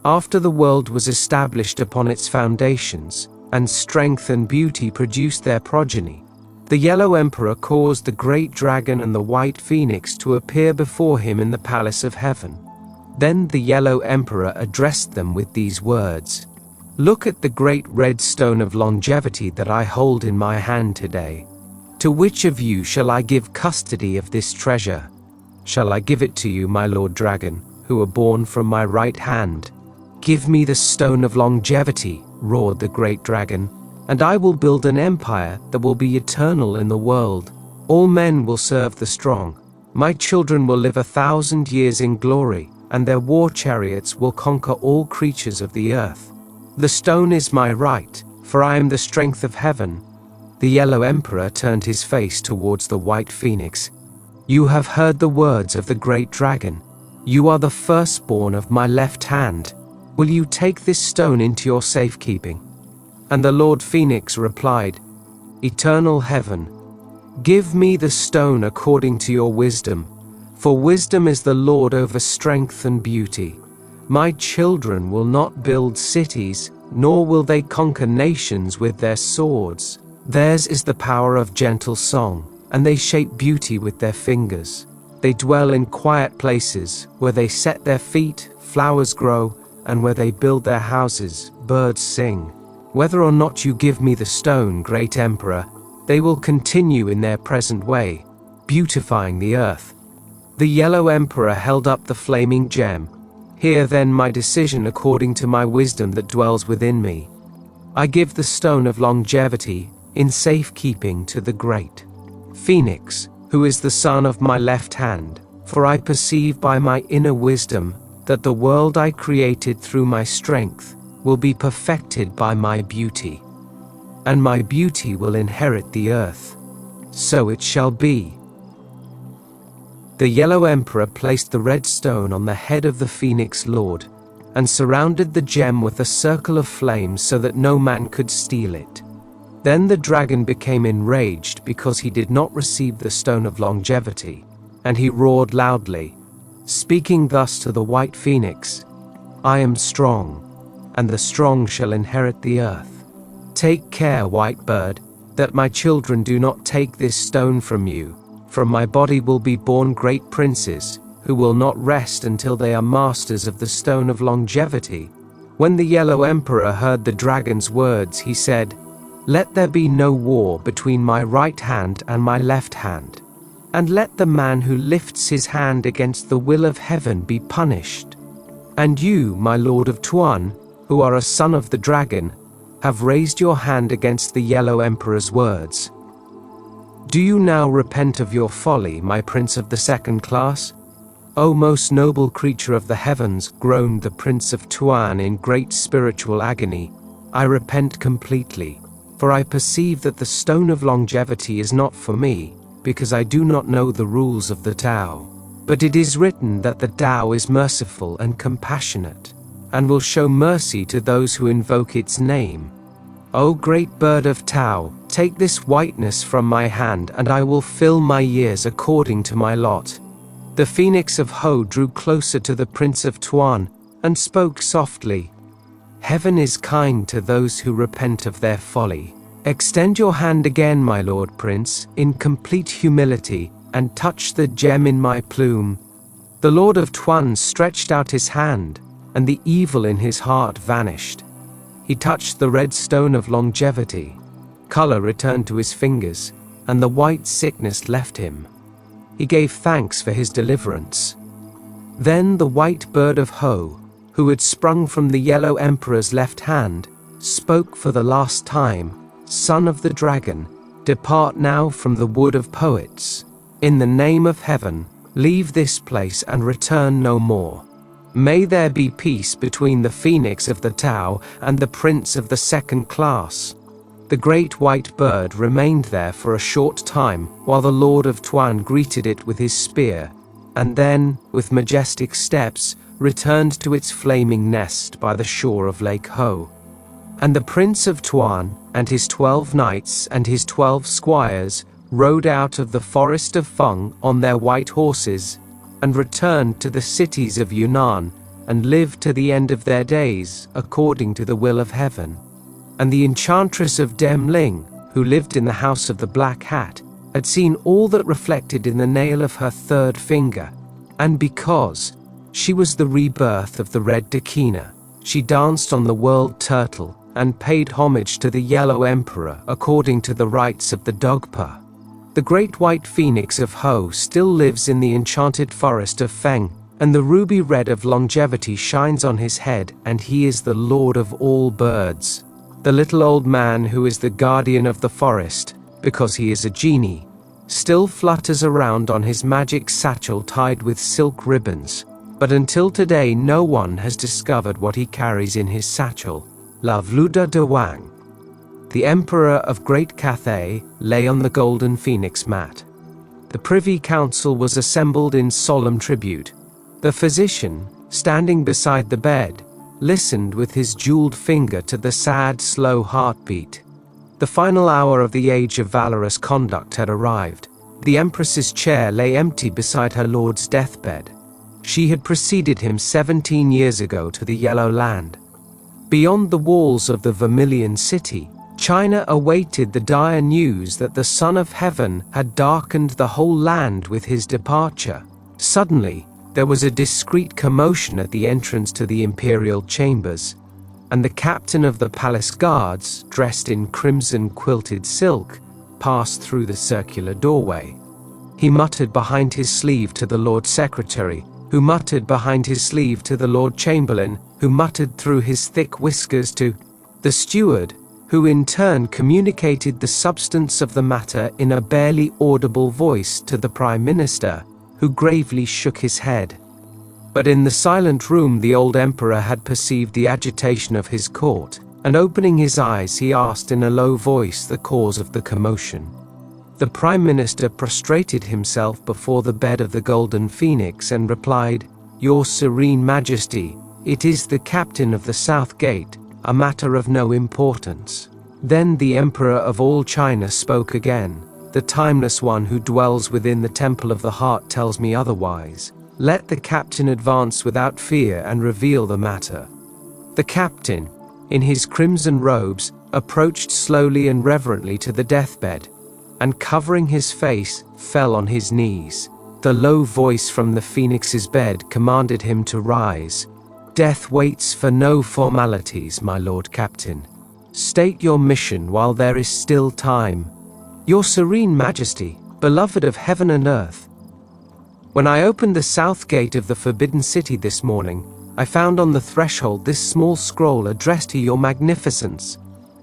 After the world was established upon its foundations, and strength and beauty produced their progeny, the Yellow Emperor caused the great dragon and the white phoenix to appear before him in the palace of heaven. Then the Yellow Emperor addressed them with these words: "Look at the great red stone of longevity that I hold in my hand today. To which of you shall I give custody of this treasure? Shall I give it to you, my Lord Dragon, who are born from my right hand?" "Give me the stone of longevity," roared the great dragon, "and I will build an empire that will be eternal in the world. All men will serve the strong. My children will live 1,000 years in glory, and their war chariots will conquer all creatures of the earth. The stone is my right, for I am the strength of heaven." The Yellow Emperor turned his face towards the white phoenix. "You have heard the words of the great dragon. You are the firstborn of my left hand. Will you take this stone into your safekeeping?" And the Lord Phoenix replied, "Eternal heaven, give me the stone according to your wisdom, for wisdom is the Lord over strength and beauty. My children will not build cities, nor will they conquer nations with their swords. Theirs is the power of gentle song, and they shape beauty with their fingers. They dwell in quiet places, where they set their feet, flowers grow, and where they build their houses, birds sing. Whether or not you give me the stone, great Emperor, they will continue in their present way, beautifying the earth." The Yellow Emperor held up the flaming gem. "Hear then my decision according to my wisdom that dwells within me. I give the stone of longevity in safekeeping to the great Phoenix, who is the son of my left hand, for I perceive by my inner wisdom that the world I created through my strength will be perfected by my beauty, and my beauty will inherit the earth. So it shall be." The Yellow Emperor placed the red stone on the head of the Phoenix Lord. and surrounded the gem with a circle of flames so that no man could steal it. Then the dragon became enraged because he did not receive the stone of longevity, and he roared loudly, speaking thus to the white phoenix, "I am strong, and the strong shall inherit the earth. Take care, white bird, that my children do not take this stone from you. From my body will be born great princes, who will not rest until they are masters of the stone of longevity." When the Yellow Emperor heard the dragon's words, he said, "Let there be no war between my right hand and my left hand, and let the man who lifts his hand against the will of heaven be punished. And you, my lord of Tuan, who are a son of the dragon, have raised your hand against the Yellow Emperor's words. Do you now repent of your folly, my prince of the second class?" "O most noble creature of the heavens," groaned the Prince of Tuan in great spiritual agony, "I repent completely, for I perceive that the stone of longevity is not for me, because I do not know the rules of the Tao. But it is written that the Tao is merciful and compassionate, and will show mercy to those who invoke its name. O great bird of Tao, take this whiteness from my hand, and I will fill my years according to my lot." The Phoenix of Ho drew closer to the Prince of Tuan and spoke softly, "Heaven is kind to those who repent of their folly. Extend your hand again, my Lord Prince, in complete humility, and touch the gem in my plume." The Lord of Tuan stretched out his hand, and the evil in his heart vanished. He touched the red stone of longevity. Color returned to his fingers, and the white sickness left him. He gave thanks for his deliverance. Then the white bird of Ho, who had sprung from the Yellow Emperor's left hand, spoke for the last time, "Son of the dragon, depart now from the wood of poets. In the name of heaven, leave this place and return no more. May there be peace between the Phoenix of the Tao and the Prince of the second class." The great white bird remained there for a short time while the Lord of Tuan greeted it with his spear, and then, with majestic steps, returned to its flaming nest by the shore of Lake Ho. And the Prince of Tuan and his 12 knights and his 12 squires rode out of the forest of Feng on their white horses, and returned to the cities of Yunnan, and lived to the end of their days according to the will of heaven. And the enchantress of Demling, who lived in the house of the Black Hat, had seen all that reflected in the nail of her third finger, and because she was the rebirth of the Red Dakina, she danced on the world turtle and paid homage to the Yellow Emperor according to the rites of the Dogpa. The great white phoenix of Ho still lives in the enchanted forest of Feng, and the ruby red of longevity shines on his head, and he is the lord of all birds. The little old man who is the guardian of the forest, because he is a genie, still flutters around on his magic satchel tied with silk ribbons, but until today no one has discovered what he carries in his satchel. La Vluda de Wang. The Emperor of Great Cathay lay on the golden phoenix mat. The Privy Council was assembled in solemn tribute. The physician, standing beside the bed, listened with his jeweled finger to the sad, slow heartbeat. The final hour of the age of valorous conduct had arrived. The Empress's chair lay empty beside her lord's deathbed. She had preceded him 17 years ago to the Yellow Land. Beyond the walls of the Vermilion City, China awaited the dire news that the Son of Heaven had darkened the whole land with his departure. Suddenly, there was a discreet commotion at the entrance to the imperial chambers, and the captain of the palace guards, dressed in crimson quilted silk, passed through the circular doorway. He muttered behind his sleeve to the Lord Secretary, who muttered behind his sleeve to the Lord Chamberlain, who muttered through his thick whiskers to the steward, who in turn communicated the substance of the matter in a barely audible voice to the Prime Minister, who gravely shook his head. But in the silent room the old emperor had perceived the agitation of his court, and opening his eyes he asked in a low voice the cause of the commotion. The Prime Minister prostrated himself before the bed of the Golden Phoenix and replied, "Your Serene Majesty, It is the captain of the South Gate, a matter of no importance. Then the Emperor of all China spoke again. The timeless one who dwells within the temple of the heart tells me otherwise. Let the captain advance without fear and reveal the matter. The captain, in his crimson robes, approached slowly and reverently to the deathbed, and covering his face, fell on his knees. The low voice from the phoenix's bed commanded him to rise. Death waits for no formalities, my Lord Captain. State your mission while there is still time. Your Serene Majesty, beloved of heaven and earth. When I opened the south gate of the Forbidden City this morning, I found on the threshold this small scroll addressed to your magnificence.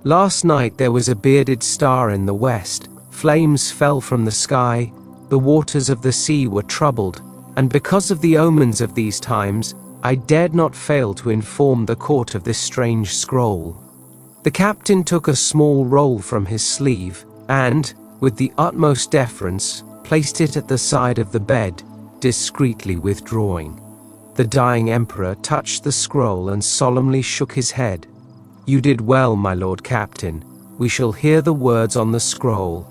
Last night there was a bearded star in the west, flames fell from the sky, the waters of the sea were troubled, and because of the omens of these times, I dared not fail to inform the court of this strange scroll. The captain took a small roll from his sleeve, and, with the utmost deference, placed it at the side of the bed, discreetly withdrawing. The dying emperor touched the scroll and solemnly shook his head. You did well, my Lord Captain. We shall hear the words on the scroll.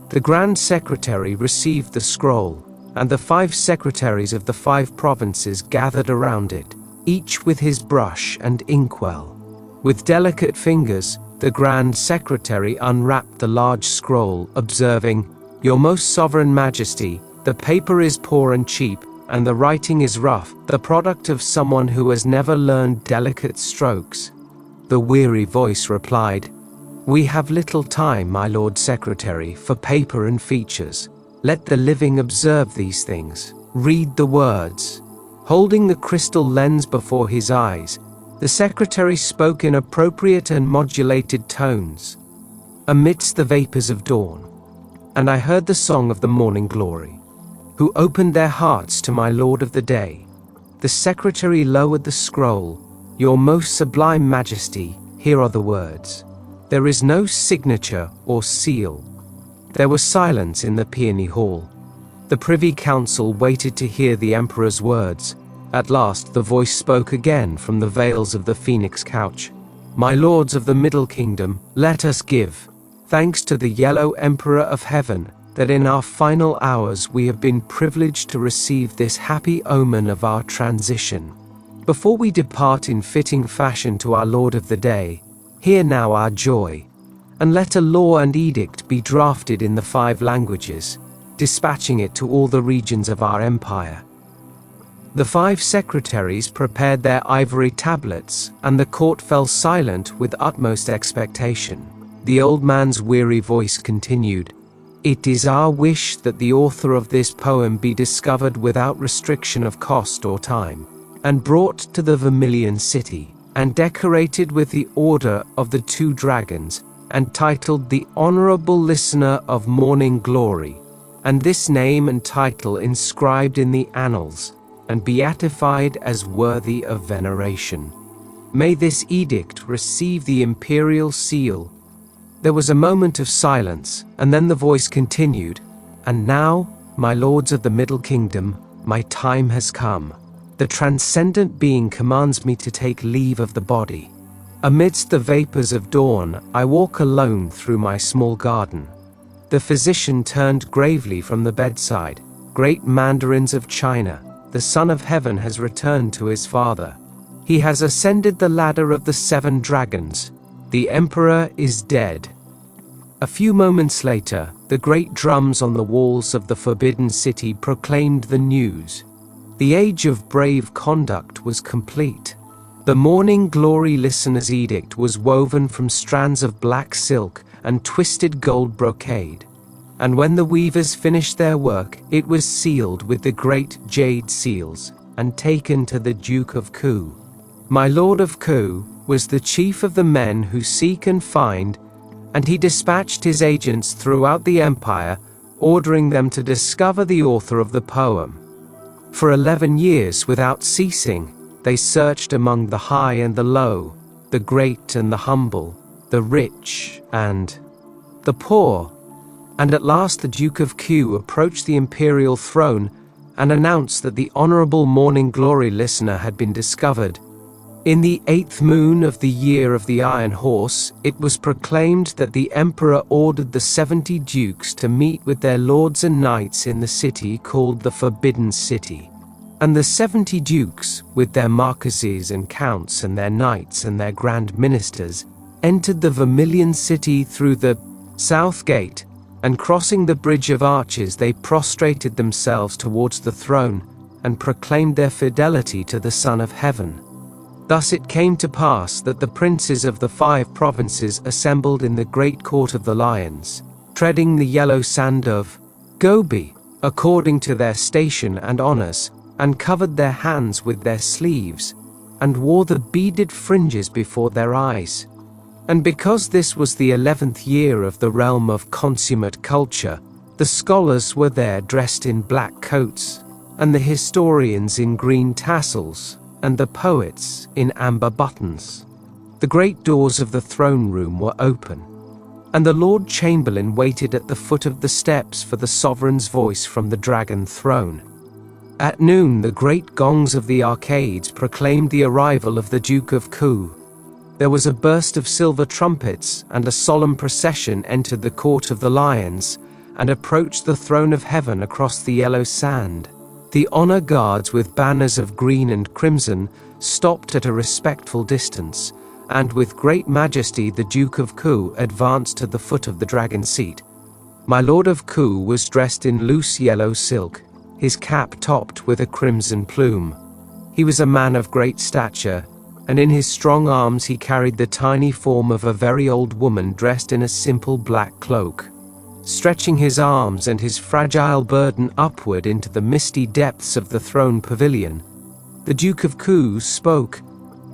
The Grand Secretary received the scroll, and the 5 secretaries of the 5 provinces gathered around it, each with his brush and inkwell. With delicate fingers, the Grand Secretary unwrapped the large scroll, observing, Your Most Sovereign Majesty, the paper is poor and cheap, and the writing is rough, the product of someone who has never learned delicate strokes. The weary voice replied, We have little time, my Lord Secretary, for paper and features. Let the living observe these things. Read the words. Holding the crystal lens before his eyes, the secretary spoke in appropriate and modulated tones. Amidst the vapors of dawn, and I heard the song of the morning glory, who opened their hearts to my Lord of the day. The secretary lowered the scroll. Your most sublime majesty, here are the words. There is no signature or seal. There was silence in the peony hall. The Privy Council waited to hear the Emperor's words. At last the voice spoke again from the veils of the Phoenix couch. My lords of the Middle Kingdom, let us give thanks to the Yellow Emperor of Heaven, that in our final hours we have been privileged to receive this happy omen of our transition. Before we depart in fitting fashion to our Lord of the Day, hear now our joy, and let a law and edict be drafted in the 5 languages, dispatching it to all the regions of our empire. The 5 secretaries prepared their ivory tablets, and the court fell silent with utmost expectation. The old man's weary voice continued, It is our wish that the author of this poem be discovered without restriction of cost or time, and brought to the Vermilion City, and decorated with the Order of the 2 Dragons, and titled The Honorable Listener of Morning Glory, and this name and title inscribed in the annals, and beatified as worthy of veneration. May this edict receive the imperial seal. There was a moment of silence, and then the voice continued, And now, my lords of the Middle Kingdom, my time has come. The transcendent being commands me to take leave of the body. Amidst the vapors of dawn, I walk alone through my small garden. The physician turned gravely from the bedside. Great mandarins of China, the Son of Heaven has returned to his father. He has ascended the ladder of the 7 dragons. The Emperor is dead. A few moments later, the great drums on the walls of the Forbidden City proclaimed the news. The age of brave conduct was complete. The Morning Glory Listener's Edict was woven from strands of black silk and twisted gold brocade. And when the weavers finished their work, it was sealed with the great jade seals, and taken to the Duke of Ku. My Lord of Ku was the chief of the men who seek and find, and he dispatched his agents throughout the empire, ordering them to discover the author of the poem. For 11 years without ceasing, they searched among the high and the low, the great and the humble, the rich and the poor. And at last the Duke of Q approached the imperial throne and announced that the Honorable Morning Glory Listener had been discovered. In the 8th moon of the year of the Iron Horse, it was proclaimed that the emperor ordered the 70 dukes to meet with their lords and knights in the city called the Forbidden City. And the 70 dukes, with their marquises and counts and their knights and their grand ministers, entered the Vermilion City through the south gate, and crossing the bridge of arches they prostrated themselves towards the throne, and proclaimed their fidelity to the Son of Heaven. Thus it came to pass that the princes of the 5 provinces assembled in the great court of the lions, treading the yellow sand of Gobi, according to their station and honors, and covered their hands with their sleeves, and wore the beaded fringes before their eyes. And because this was the 11th year of the realm of consummate culture, the scholars were there dressed in black coats, and the historians in green tassels, and the poets in amber buttons. The great doors of the throne room were open, and the Lord Chamberlain waited at the foot of the steps for the sovereign's voice from the dragon throne. At noon the great gongs of the arcades proclaimed the arrival of the Duke of Ku. There was a burst of silver trumpets, and a solemn procession entered the court of the lions, and approached the throne of heaven across the yellow sand. The honor guards with banners of green and crimson stopped at a respectful distance, and with great majesty the Duke of Ku advanced to the foot of the dragon seat. My Lord of Ku was dressed in loose yellow silk, his cap topped with a crimson plume. He was a man of great stature, and in his strong arms he carried the tiny form of a very old woman dressed in a simple black cloak. Stretching his arms and his fragile burden upward into the misty depths of the throne pavilion, the Duke of Ku spoke,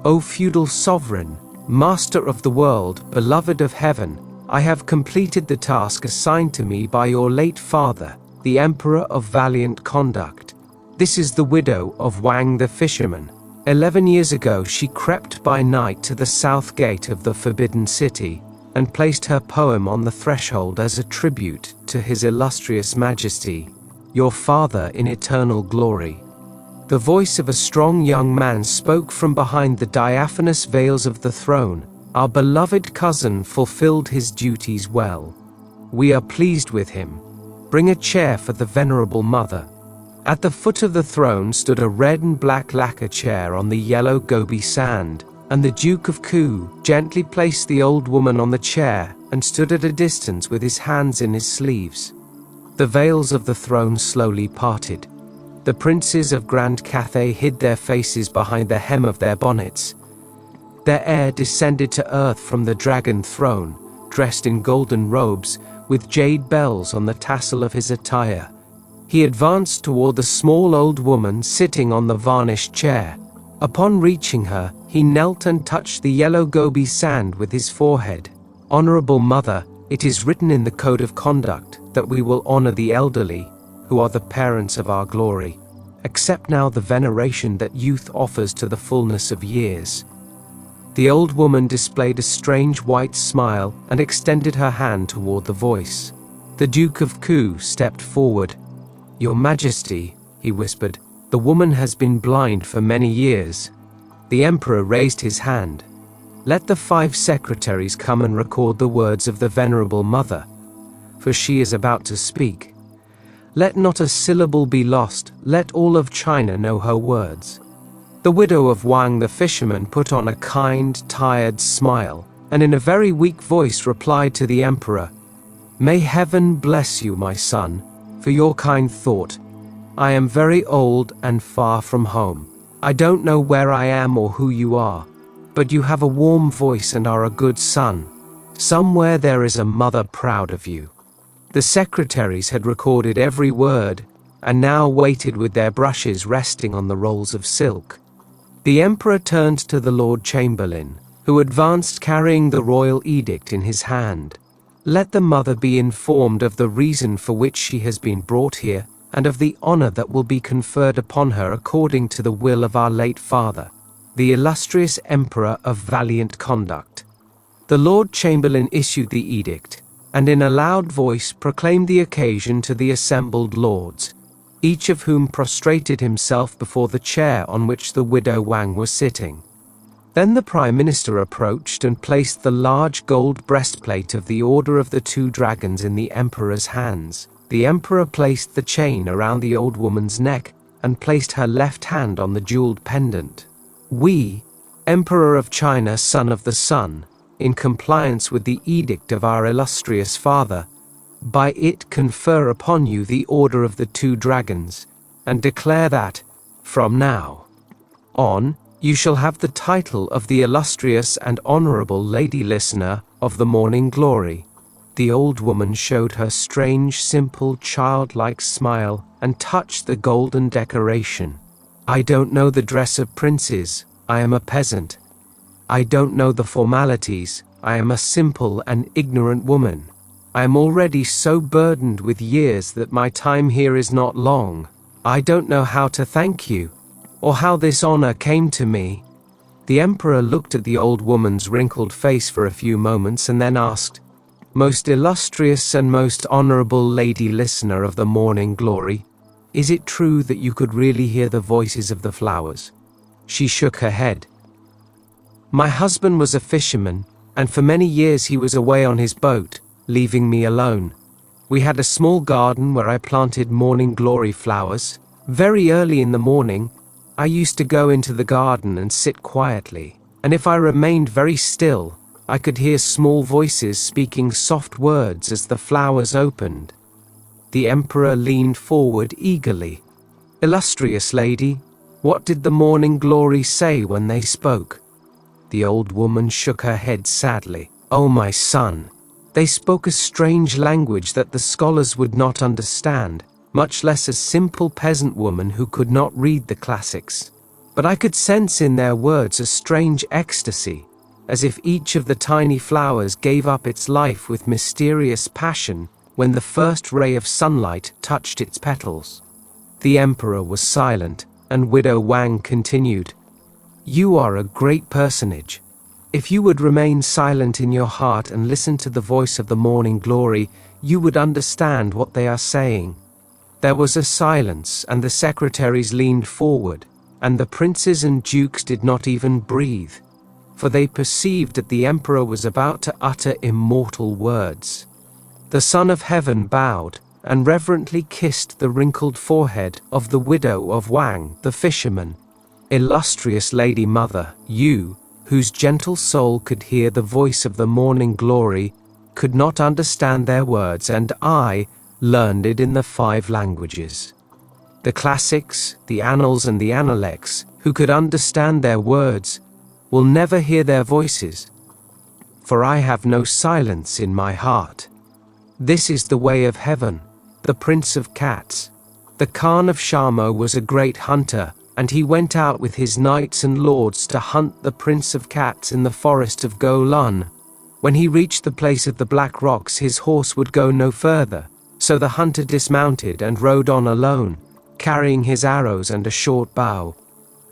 "O feudal sovereign, master of the world, beloved of heaven, I have completed the task assigned to me by your late father, the Emperor of Valiant Conduct. This is the widow of Wang the fisherman. 11 years ago she crept by night to the south gate of the Forbidden City, and placed her poem on the threshold as a tribute to his illustrious majesty, your father in eternal glory." The voice of a strong young man spoke from behind the diaphanous veils of the throne. "Our beloved cousin fulfilled his duties well. We are pleased with him. Bring a chair for the venerable mother." At the foot of the throne stood a red and black lacquer chair on the yellow Gobi sand, and the Duke of Ku gently placed the old woman on the chair and stood at a distance with his hands in his sleeves. The veils of the throne slowly parted. The princes of Grand Cathay hid their faces behind the hem of their bonnets. Their heir descended to earth from the dragon throne, dressed in golden robes, with jade bells on the tassel of his attire. He advanced toward the small old woman sitting on the varnished chair. Upon reaching her, he knelt and touched the yellow Gobi sand with his forehead. "Honorable Mother, it is written in the Code of Conduct that we will honor the elderly, who are the parents of our glory. Accept now the veneration that youth offers to the fullness of years." The old woman displayed a strange white smile and extended her hand toward the voice. The Duke of Ku stepped forward. "Your Majesty," he whispered, "the woman has been blind for many years." The Emperor raised his hand. "Let the 5 secretaries come and record the words of the venerable mother, for she is about to speak. Let not a syllable be lost, let all of China know her words." The widow of Wang the fisherman put on a kind, tired smile, and in a very weak voice replied to the Emperor, "May heaven bless you, my son, for your kind thought. I am very old and far from home. I don't know where I am or who you are, but you have a warm voice and are a good son. Somewhere there is a mother proud of you." The secretaries had recorded every word, and now waited with their brushes resting on the rolls of silk. The Emperor turned to the Lord Chamberlain, who advanced carrying the royal edict in his hand. "Let the mother be informed of the reason for which she has been brought here, and of the honor that will be conferred upon her according to the will of our late father, the illustrious Emperor of Valiant Conduct." The Lord Chamberlain issued the edict, and in a loud voice proclaimed the occasion to the assembled lords, each of whom prostrated himself before the chair on which the widow Wang was sitting. Then the Prime Minister approached and placed the large gold breastplate of the Order of the Two Dragons in the Emperor's hands. The Emperor placed the chain around the old woman's neck and placed her left hand on the jeweled pendant. We, Emperor of China, Son of the Sun, in compliance with the edict of our illustrious father, by it confer upon you the Order of the Two Dragons, and declare that, from now on, you shall have the title of the illustrious and honorable Lady Listener of the Morning Glory. The old woman showed her strange, simple, childlike smile and touched the golden decoration. I don't know the dress of princes, I am a peasant. I don't know the formalities, I am a simple and ignorant woman. I am already so burdened with years that my time here is not long. I don't know how to thank you, or how this honor came to me. The Emperor looked at the old woman's wrinkled face for a few moments and then asked, Most illustrious and most honorable Lady Listener of the Morning Glory, is it true that you could really hear the voices of the flowers? She shook her head. My husband was a fisherman, and for many years he was away on his boat, leaving me alone. We had a small garden where I planted morning glory flowers. Very early in the morning, I used to go into the garden and sit quietly, and if I remained very still, I could hear small voices speaking soft words as the flowers opened. The Emperor leaned forward eagerly. Illustrious lady, what did the morning glory say when they spoke? The old woman shook her head sadly. Oh, my son, they spoke a strange language that the scholars would not understand, much less a simple peasant woman who could not read the classics. But I could sense in their words a strange ecstasy, as if each of the tiny flowers gave up its life with mysterious passion when the first ray of sunlight touched its petals. The Emperor was silent, and Widow Wang continued, You are a great personage. If you would remain silent in your heart and listen to the voice of the morning glory, you would understand what they are saying. There was a silence, and the secretaries leaned forward, and the princes and dukes did not even breathe, for they perceived that the Emperor was about to utter immortal words. The Son of Heaven bowed, and reverently kissed the wrinkled forehead of the widow of Wang, the fisherman. Illustrious Lady Mother, you, whose gentle soul could hear the voice of the morning glory, could not understand their words, and I learned it in the 5 languages. The classics, the annals and the analects, who could understand their words, will never hear their voices, for I have no silence in my heart. This is the way of heaven, the Prince of Cats. The Khan of Shamo was a great hunter, and he went out with his knights and lords to hunt the Prince of Cats in the forest of Golun. When he reached the place of the black rocks, his horse would go no further, so the hunter dismounted and rode on alone, carrying his arrows and a short bow.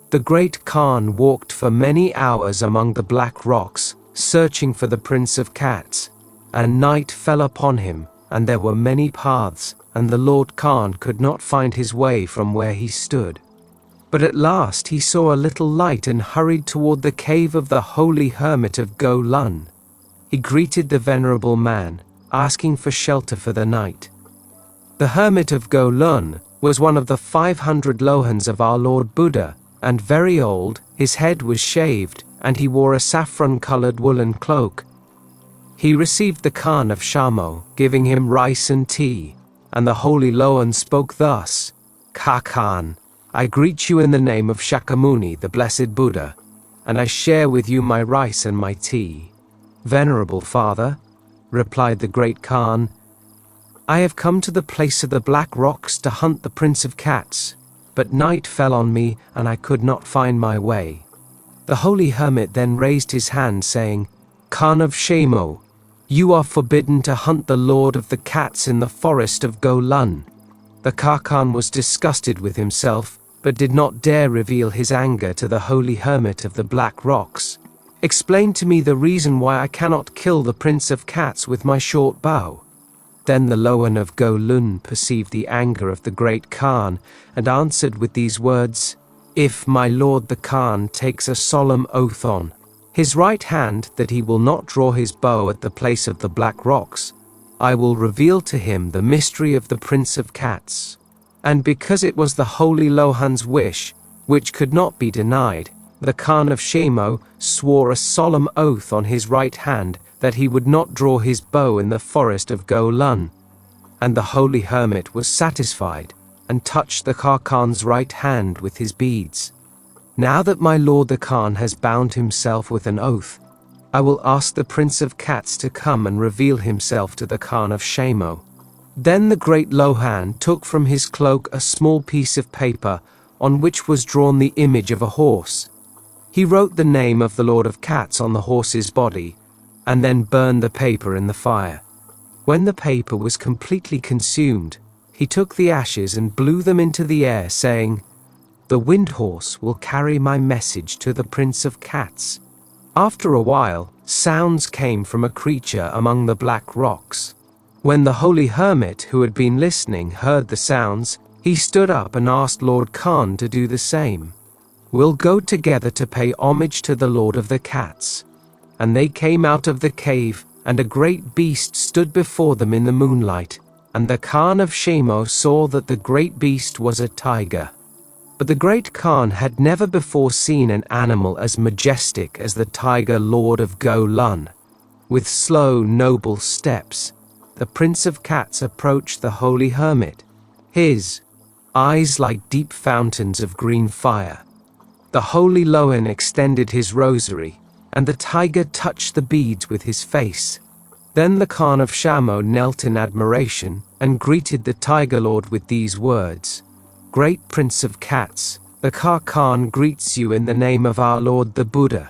The great Khan walked for many hours among the black rocks, searching for the Prince of Cats, and night fell upon him, and there were many paths, and the Lord Khan could not find his way from where he stood. But at last he saw a little light and hurried toward the cave of the holy hermit of Golun. He greeted the venerable man, asking for shelter for the night. The hermit of Golun was one of the 500 Lohans of our Lord Buddha, and very old. His head was shaved, and he wore a saffron-colored woolen cloak. He received the Khan of Shamo, giving him rice and tea, and the holy Lohan spoke thus, Khan, I greet you in the name of Shakyamuni, the blessed Buddha, and I share with you my rice and my tea. Venerable Father, replied the great Khan, I have come to the place of the black rocks to hunt the Prince of Cats, but night fell on me and I could not find my way. The holy hermit then raised his hand, saying, Khan of Shamo, you are forbidden to hunt the Lord of the Cats in the forest of Golun. The Khan was disgusted with himself, but did not dare reveal his anger to the holy hermit of the black rocks. Explain to me the reason why I cannot kill the Prince of Cats with my short bow. Then the Lohan of Golun perceived the anger of the great Khan, and answered with these words, If my lord the Khan takes a solemn oath on his right hand that he will not draw his bow at the place of the black rocks, I will reveal to him the mystery of the Prince of Cats. And because it was the holy Lohan's wish, which could not be denied, the Khan of Shamo swore a solemn oath on his right hand that he would not draw his bow in the forest of Golun. And the holy hermit was satisfied, and touched the Khan's right hand with his beads. Now that my lord the Khan has bound himself with an oath, I will ask the Prince of Cats to come and reveal himself to the Khan of Shamo. Then the great Lohan took from his cloak a small piece of paper on which was drawn the image of a horse. He wrote the name of the Lord of Cats on the horse's body, and then burned the paper in the fire. When the paper was completely consumed, he took the ashes and blew them into the air, saying, "The wind horse will carry my message to the Prince of Cats." After a while, sounds came from a creature among the black rocks. When the holy hermit who had been listening heard the sounds, he stood up and asked Lord Khan to do the same. "We'll go together to pay homage to the Lord of the Cats." And they came out of the cave, and a great beast stood before them in the moonlight, and the Khan of Shamo saw that the great beast was a tiger. But the great Khan had never before seen an animal as majestic as the tiger lord of Golun. With slow, noble steps, the Prince of Cats approached the holy hermit, his eyes like deep fountains of green fire. The holy Lohan extended his rosary, and the tiger touched the beads with his face. Then the Khan of Shamo knelt in admiration and greeted the tiger lord with these words, "Great Prince of Cats, the Khan greets you in the name of our Lord the Buddha."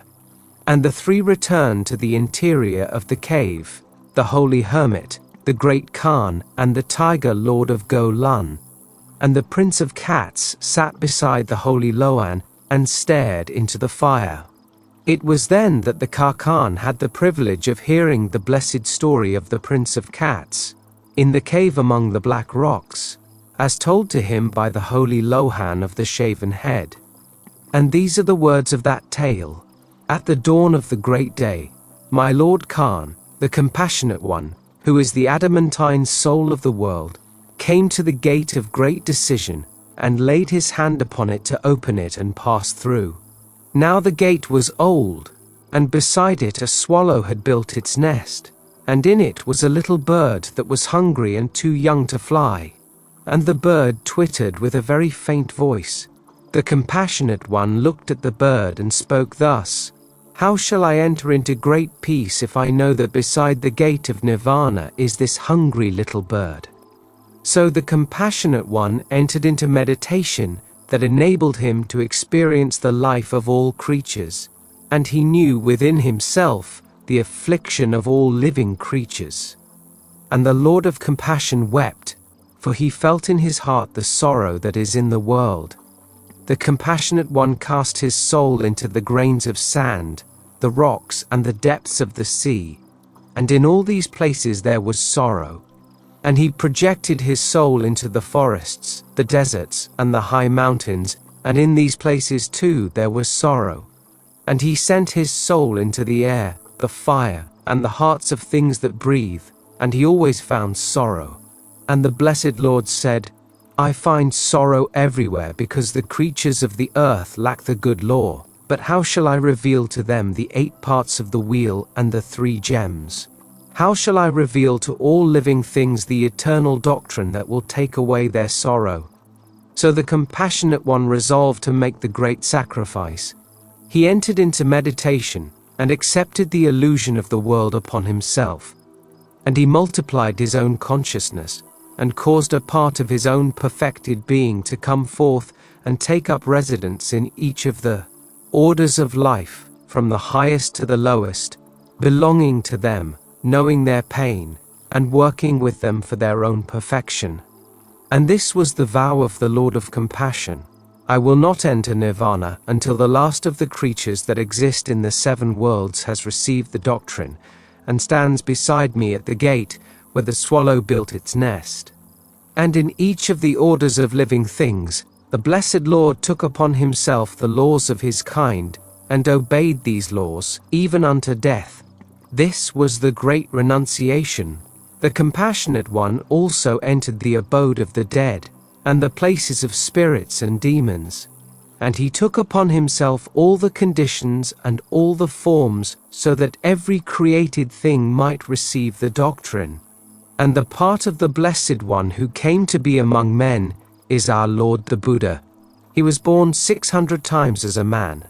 And the three returned to the interior of the cave, the holy hermit, the great Khan, and the tiger lord of Golun. And the Prince of Cats sat beside the holy Lohan and stared into the fire. It was then that the Khan had the privilege of hearing the blessed story of the Prince of Cats, in the cave among the black rocks, as told to him by the holy Lohan of the shaven head. And these are the words of that tale. At the dawn of the great day, my Lord Khan, the compassionate one, who is the adamantine soul of the world, came to the gate of great decision, and laid his hand upon it to open it and pass through. Now the gate was old, and beside it a swallow had built its nest, and in it was a little bird that was hungry and too young to fly. And the bird twittered with a very faint voice. The compassionate one looked at the bird and spoke thus, "How shall I enter into great peace if I know that beside the gate of nirvana is this hungry little bird?" So the compassionate one entered into meditation that enabled him to experience the life of all creatures, and he knew within himself the affliction of all living creatures. And the Lord of Compassion wept, for he felt in his heart the sorrow that is in the world. The compassionate one cast his soul into the grains of sand, the rocks, and the depths of the sea, and in all these places there was sorrow. And he projected his soul into the forests, the deserts, and the high mountains, and in these places too there was sorrow. And he sent his soul into the air, the fire, and the hearts of things that breathe, and he always found sorrow. And the blessed Lord said, "I find sorrow everywhere because the creatures of the earth lack the good law, but how shall I reveal to them the 8 parts of the wheel and the 3 gems? How shall I reveal to all living things the eternal doctrine that will take away their sorrow?" So the compassionate one resolved to make the great sacrifice. He entered into meditation and accepted the illusion of the world upon himself. And he multiplied his own consciousness and caused a part of his own perfected being to come forth and take up residence in each of the orders of life, from the highest to the lowest, belonging to them, knowing their pain, and working with them for their own perfection. And this was the vow of the Lord of Compassion: "I will not enter nirvana until the last of the creatures that exist in the 7 worlds has received the doctrine, and stands beside me at the gate where the swallow built its nest." And in each of the orders of living things, the Blessed Lord took upon himself the laws of his kind, and obeyed these laws, even unto death. This was the great renunciation. The Compassionate One also entered the abode of the dead, and the places of spirits and demons. And he took upon himself all the conditions and all the forms, so that every created thing might receive the doctrine. And the part of the Blessed One who came to be among men is our Lord the Buddha. He was born 600 times as a man,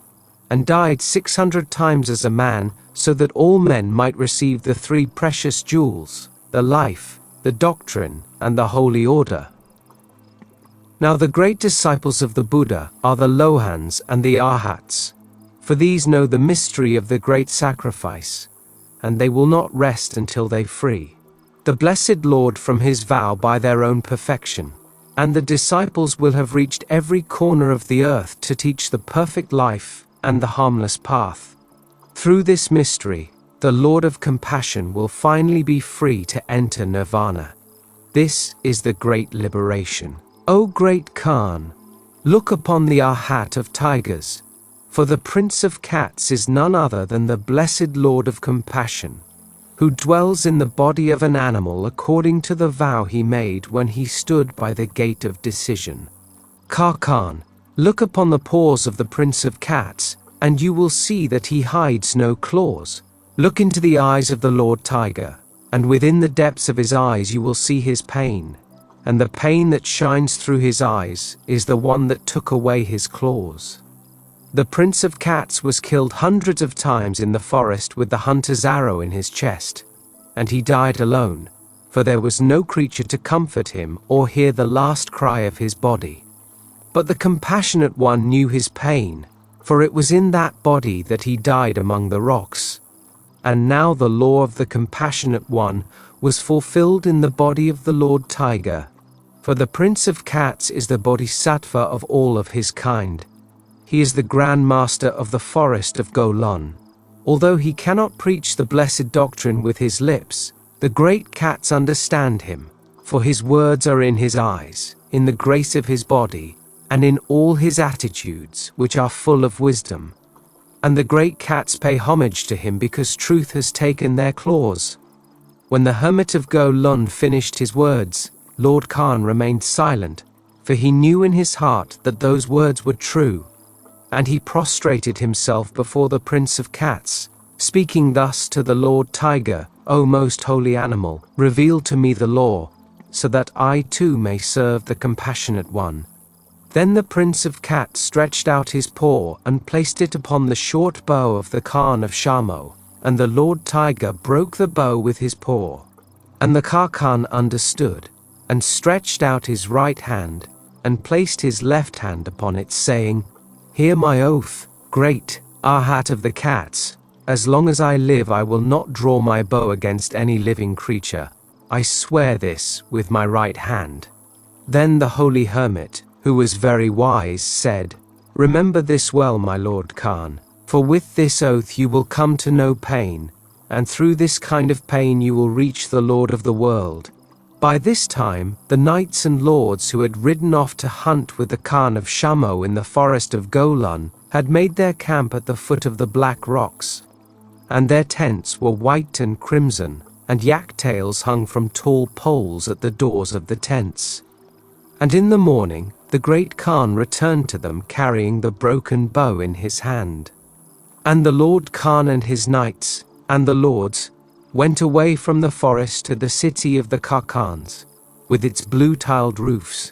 and died 600 times as a man, so that all men might receive the three precious jewels, the life, the doctrine, and the holy order. Now the great disciples of the Buddha are the Lohans and the Arhats, for these know the mystery of the great sacrifice, and they will not rest until they free the Blessed Lord from his vow by their own perfection. And the disciples will have reached every corner of the earth to teach the perfect life and the harmless path. Through this mystery, the Lord of Compassion will finally be free to enter Nirvana. This is the great liberation. O great Khan, look upon the Arhat of tigers, for the Prince of Cats is none other than the Blessed Lord of Compassion, who dwells in the body of an animal according to the vow he made when he stood by the gate of decision. Khan, look upon the paws of the Prince of Cats, and you will see that he hides no claws. Look into the eyes of the Lord Tiger, and within the depths of his eyes you will see his pain. And the pain that shines through his eyes is the one that took away his claws. The Prince of Cats was killed hundreds of times in the forest with the hunter's arrow in his chest, and he died alone, for there was no creature to comfort him or hear the last cry of his body. But the Compassionate One knew his pain, for it was in that body that he died among the rocks. And now the law of the Compassionate One was fulfilled in the body of the Lord Tiger. For the Prince of Cats is the Bodhisattva of all of his kind. He is the Grand Master of the forest of Golun. Although he cannot preach the blessed doctrine with his lips, the great cats understand him, for his words are in his eyes, in the grace of his body, and in all his attitudes, which are full of wisdom. And the great cats pay homage to him because truth has taken their claws. When the hermit of Golun finished his words, Lord Khan remained silent, for he knew in his heart that those words were true. And he prostrated himself before the Prince of Cats, speaking thus to the Lord Tiger, O most holy animal, reveal to me the law, so that I too may serve the Compassionate One. Then the Prince of Cats stretched out his paw and placed it upon the short bow of the Khan of Shamo, and the Lord Tiger broke the bow with his paw. And the Khan understood, and stretched out his right hand, and placed his left hand upon it, saying, Hear my oath, great Arhat of the cats. As long as I live I will not draw my bow against any living creature. I swear this with my right hand. Then the holy hermit, who was very wise, said, Remember this well, my Lord Khan, for with this oath you will come to know pain, and through this kind of pain you will reach the Lord of the world. By this time, the knights and lords who had ridden off to hunt with the Khan of Shamo in the forest of Golun had made their camp at the foot of the black rocks. And their tents were white and crimson, and yak tails hung from tall poles at the doors of the tents. And in the morning, the great Khan returned to them carrying the broken bow in his hand. And the Lord Khan and his knights, and the lords, went away from the forest to the city of the Khans, with its blue-tiled roofs.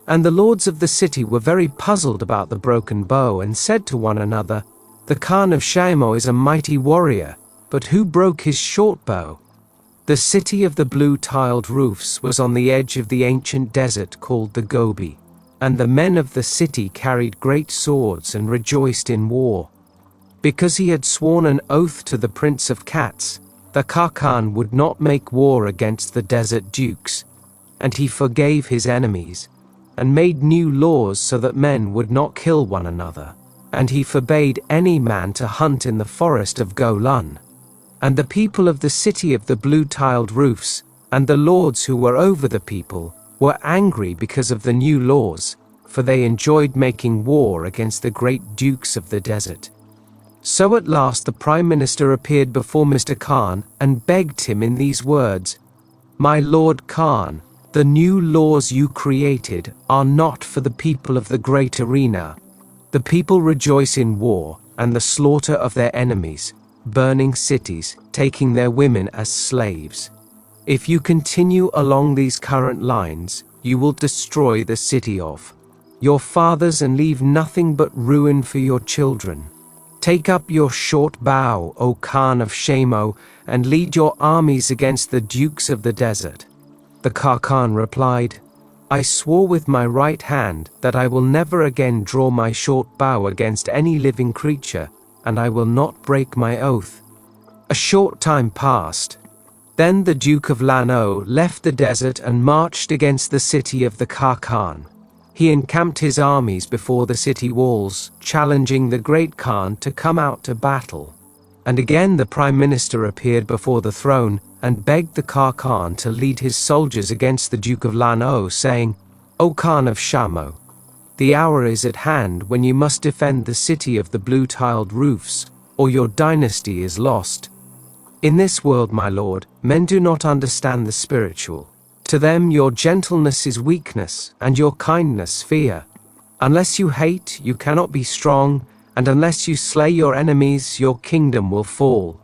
And the lords of the city were very puzzled about the broken bow, and said to one another, The Khan of Shamo is a mighty warrior, but who broke his short bow? The city of the blue-tiled roofs was on the edge of the ancient desert called the Gobi, and the men of the city carried great swords and rejoiced in war. Because he had sworn an oath to the Prince of Cats, the Khan would not make war against the desert dukes, and he forgave his enemies, and made new laws so that men would not kill one another, and he forbade any man to hunt in the forest of Golun. And the people of the city of the blue-tiled roofs, and the lords who were over the people, were angry because of the new laws, for they enjoyed making war against the great dukes of the desert. So at last the Prime Minister appeared before Mr. Khan and begged him in these words, "My Lord Khan, the new laws you created are not for the people of the great arena. The people rejoice in war and the slaughter of their enemies, burning cities, taking their women as slaves. If you continue along these current lines, you will destroy the city of your fathers and leave nothing but ruin for your children. Take up your short bow, O Khan of Shamo, and lead your armies against the dukes of the desert." The Khan replied, "I swore with my right hand that I will never again draw my short bow against any living creature, and I will not break my oath." A short time passed. Then the Duke of Lan'o left the desert and marched against the city of the Khan. He encamped his armies before the city walls, challenging the great Khan to come out to battle. And again the Prime Minister appeared before the throne and begged the Khan to lead his soldiers against the Duke of Lan'o, saying, "O Khan of Shamo, the hour is at hand when you must defend the city of the blue-tiled roofs, or your dynasty is lost. In this world, my lord, men do not understand the spiritual. To them your gentleness is weakness, and your kindness fear. Unless you hate, you cannot be strong, and unless you slay your enemies, your kingdom will fall.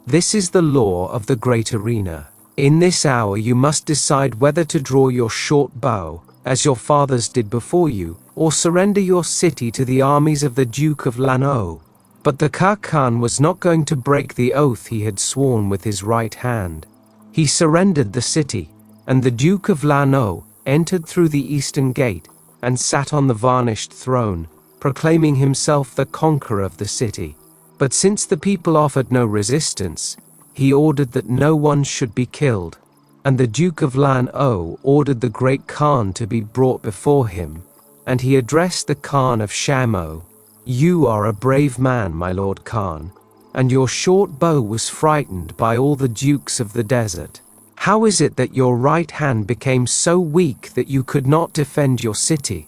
This is the law of the great arena. In this hour you must decide whether to draw your short bow, as your fathers did before you, or surrender your city to the armies of the Duke of Lan'o." But the Khan was not going to break the oath he had sworn with his right hand. He surrendered the city, and the Duke of Lan'o entered through the eastern gate and sat on the varnished throne, proclaiming himself the conqueror of the city. But since the people offered no resistance, he ordered that no one should be killed, and the Duke of Lan'o ordered the great Khan to be brought before him, and he addressed the Khan of Shamo, "You are a brave man, my Lord Khan, and your short bow was frightened by all the dukes of the desert. How is it that your right hand became so weak that you could not defend your city?"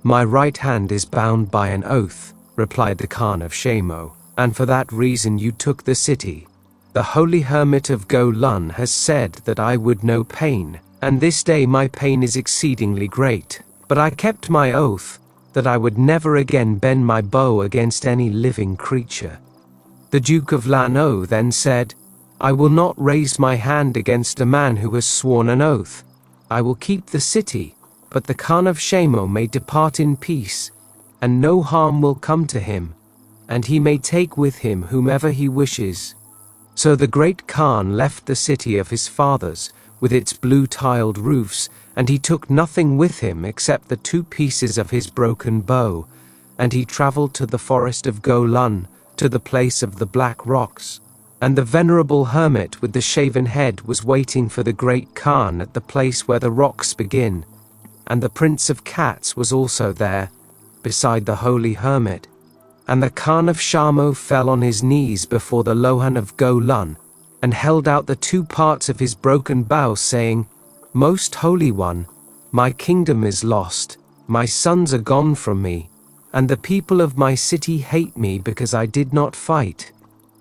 "My right hand is bound by an oath," replied the Khan of Shamo, "and for that reason you took the city. The holy hermit of Golun has said that I would know pain, and this day my pain is exceedingly great. But I kept my oath that I would never again bend my bow against any living creature." The Duke of Lan'o then said, "I will not raise my hand against a man who has sworn an oath. I will keep the city, but the Khan of Shamo may depart in peace, and no harm will come to him, and he may take with him whomever he wishes." So the great Khan left the city of his fathers, with its blue-tiled roofs, and he took nothing with him except the 2 pieces of his broken bow, and he traveled to the forest of Golun, to the place of the black rocks. And the venerable hermit with the shaven head was waiting for the great Khan at the place where the rocks begin, and the Prince of Cats was also there, beside the holy hermit. And the Khan of Shamo fell on his knees before the Lohan of Golun, and held out the 2 parts of his broken bow, saying, "Most Holy One, my kingdom is lost, my sons are gone from me, and the people of my city hate me because I did not fight.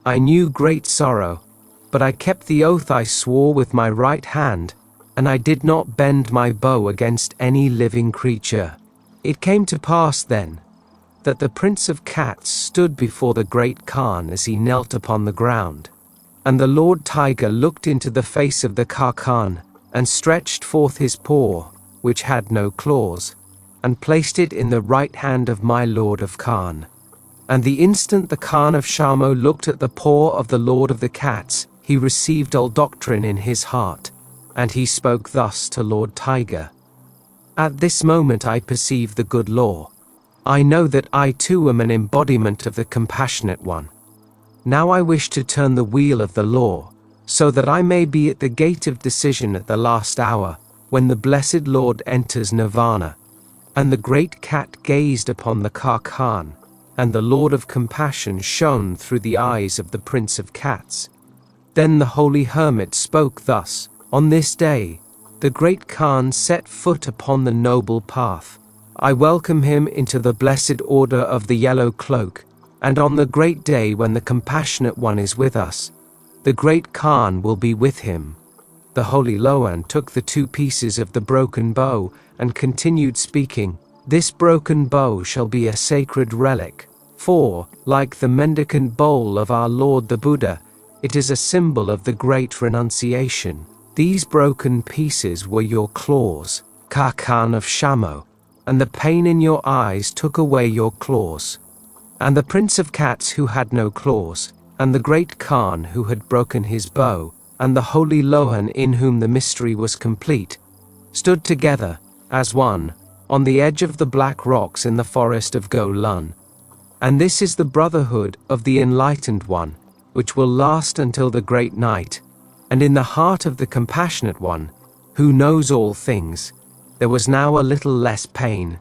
I knew great sorrow, but I kept the oath I swore with my right hand, and I did not bend my bow against any living creature." It came to pass then, that the Prince of Cats stood before the great Khan as he knelt upon the ground. And the Lord Tiger looked into the face of the Khan, and stretched forth his paw, which had no claws, and placed it in the right hand of my Lord of Khan. And the instant the Khan of Shamo looked at the paw of the Lord of the Cats, he received all doctrine in his heart, and he spoke thus to Lord Tiger, "At this moment I perceive the good law. I know that I too am an embodiment of the Compassionate One. Now I wish to turn the wheel of the law, so that I may be at the gate of decision at the last hour, when the blessed Lord enters Nirvana." And the great cat gazed upon the Khan, and the Lord of Compassion shone through the eyes of the Prince of Cats. Then the holy hermit spoke thus, "On this day, the great Khan set foot upon the noble path, I welcome him into the blessed order of the yellow cloak, and on the great day when the compassionate one is with us, the great Khan will be with him." The holy Loan took the 2 pieces of the broken bow and continued speaking, "This broken bow shall be a sacred relic, for, like the mendicant bowl of our Lord the Buddha, it is a symbol of the great renunciation. These broken pieces were your claws, Khan of Shamo, and the pain in your eyes took away your claws. And the Prince of Cats who had no claws, and the great Khan who had broken his bow, and the holy Lohan in whom the mystery was complete, stood together, as one, on the edge of the black rocks in the forest of Go Lun. And this is the brotherhood of the enlightened one, which will last until the great night. And in the heart of the compassionate one, who knows all things, there was now a little less pain,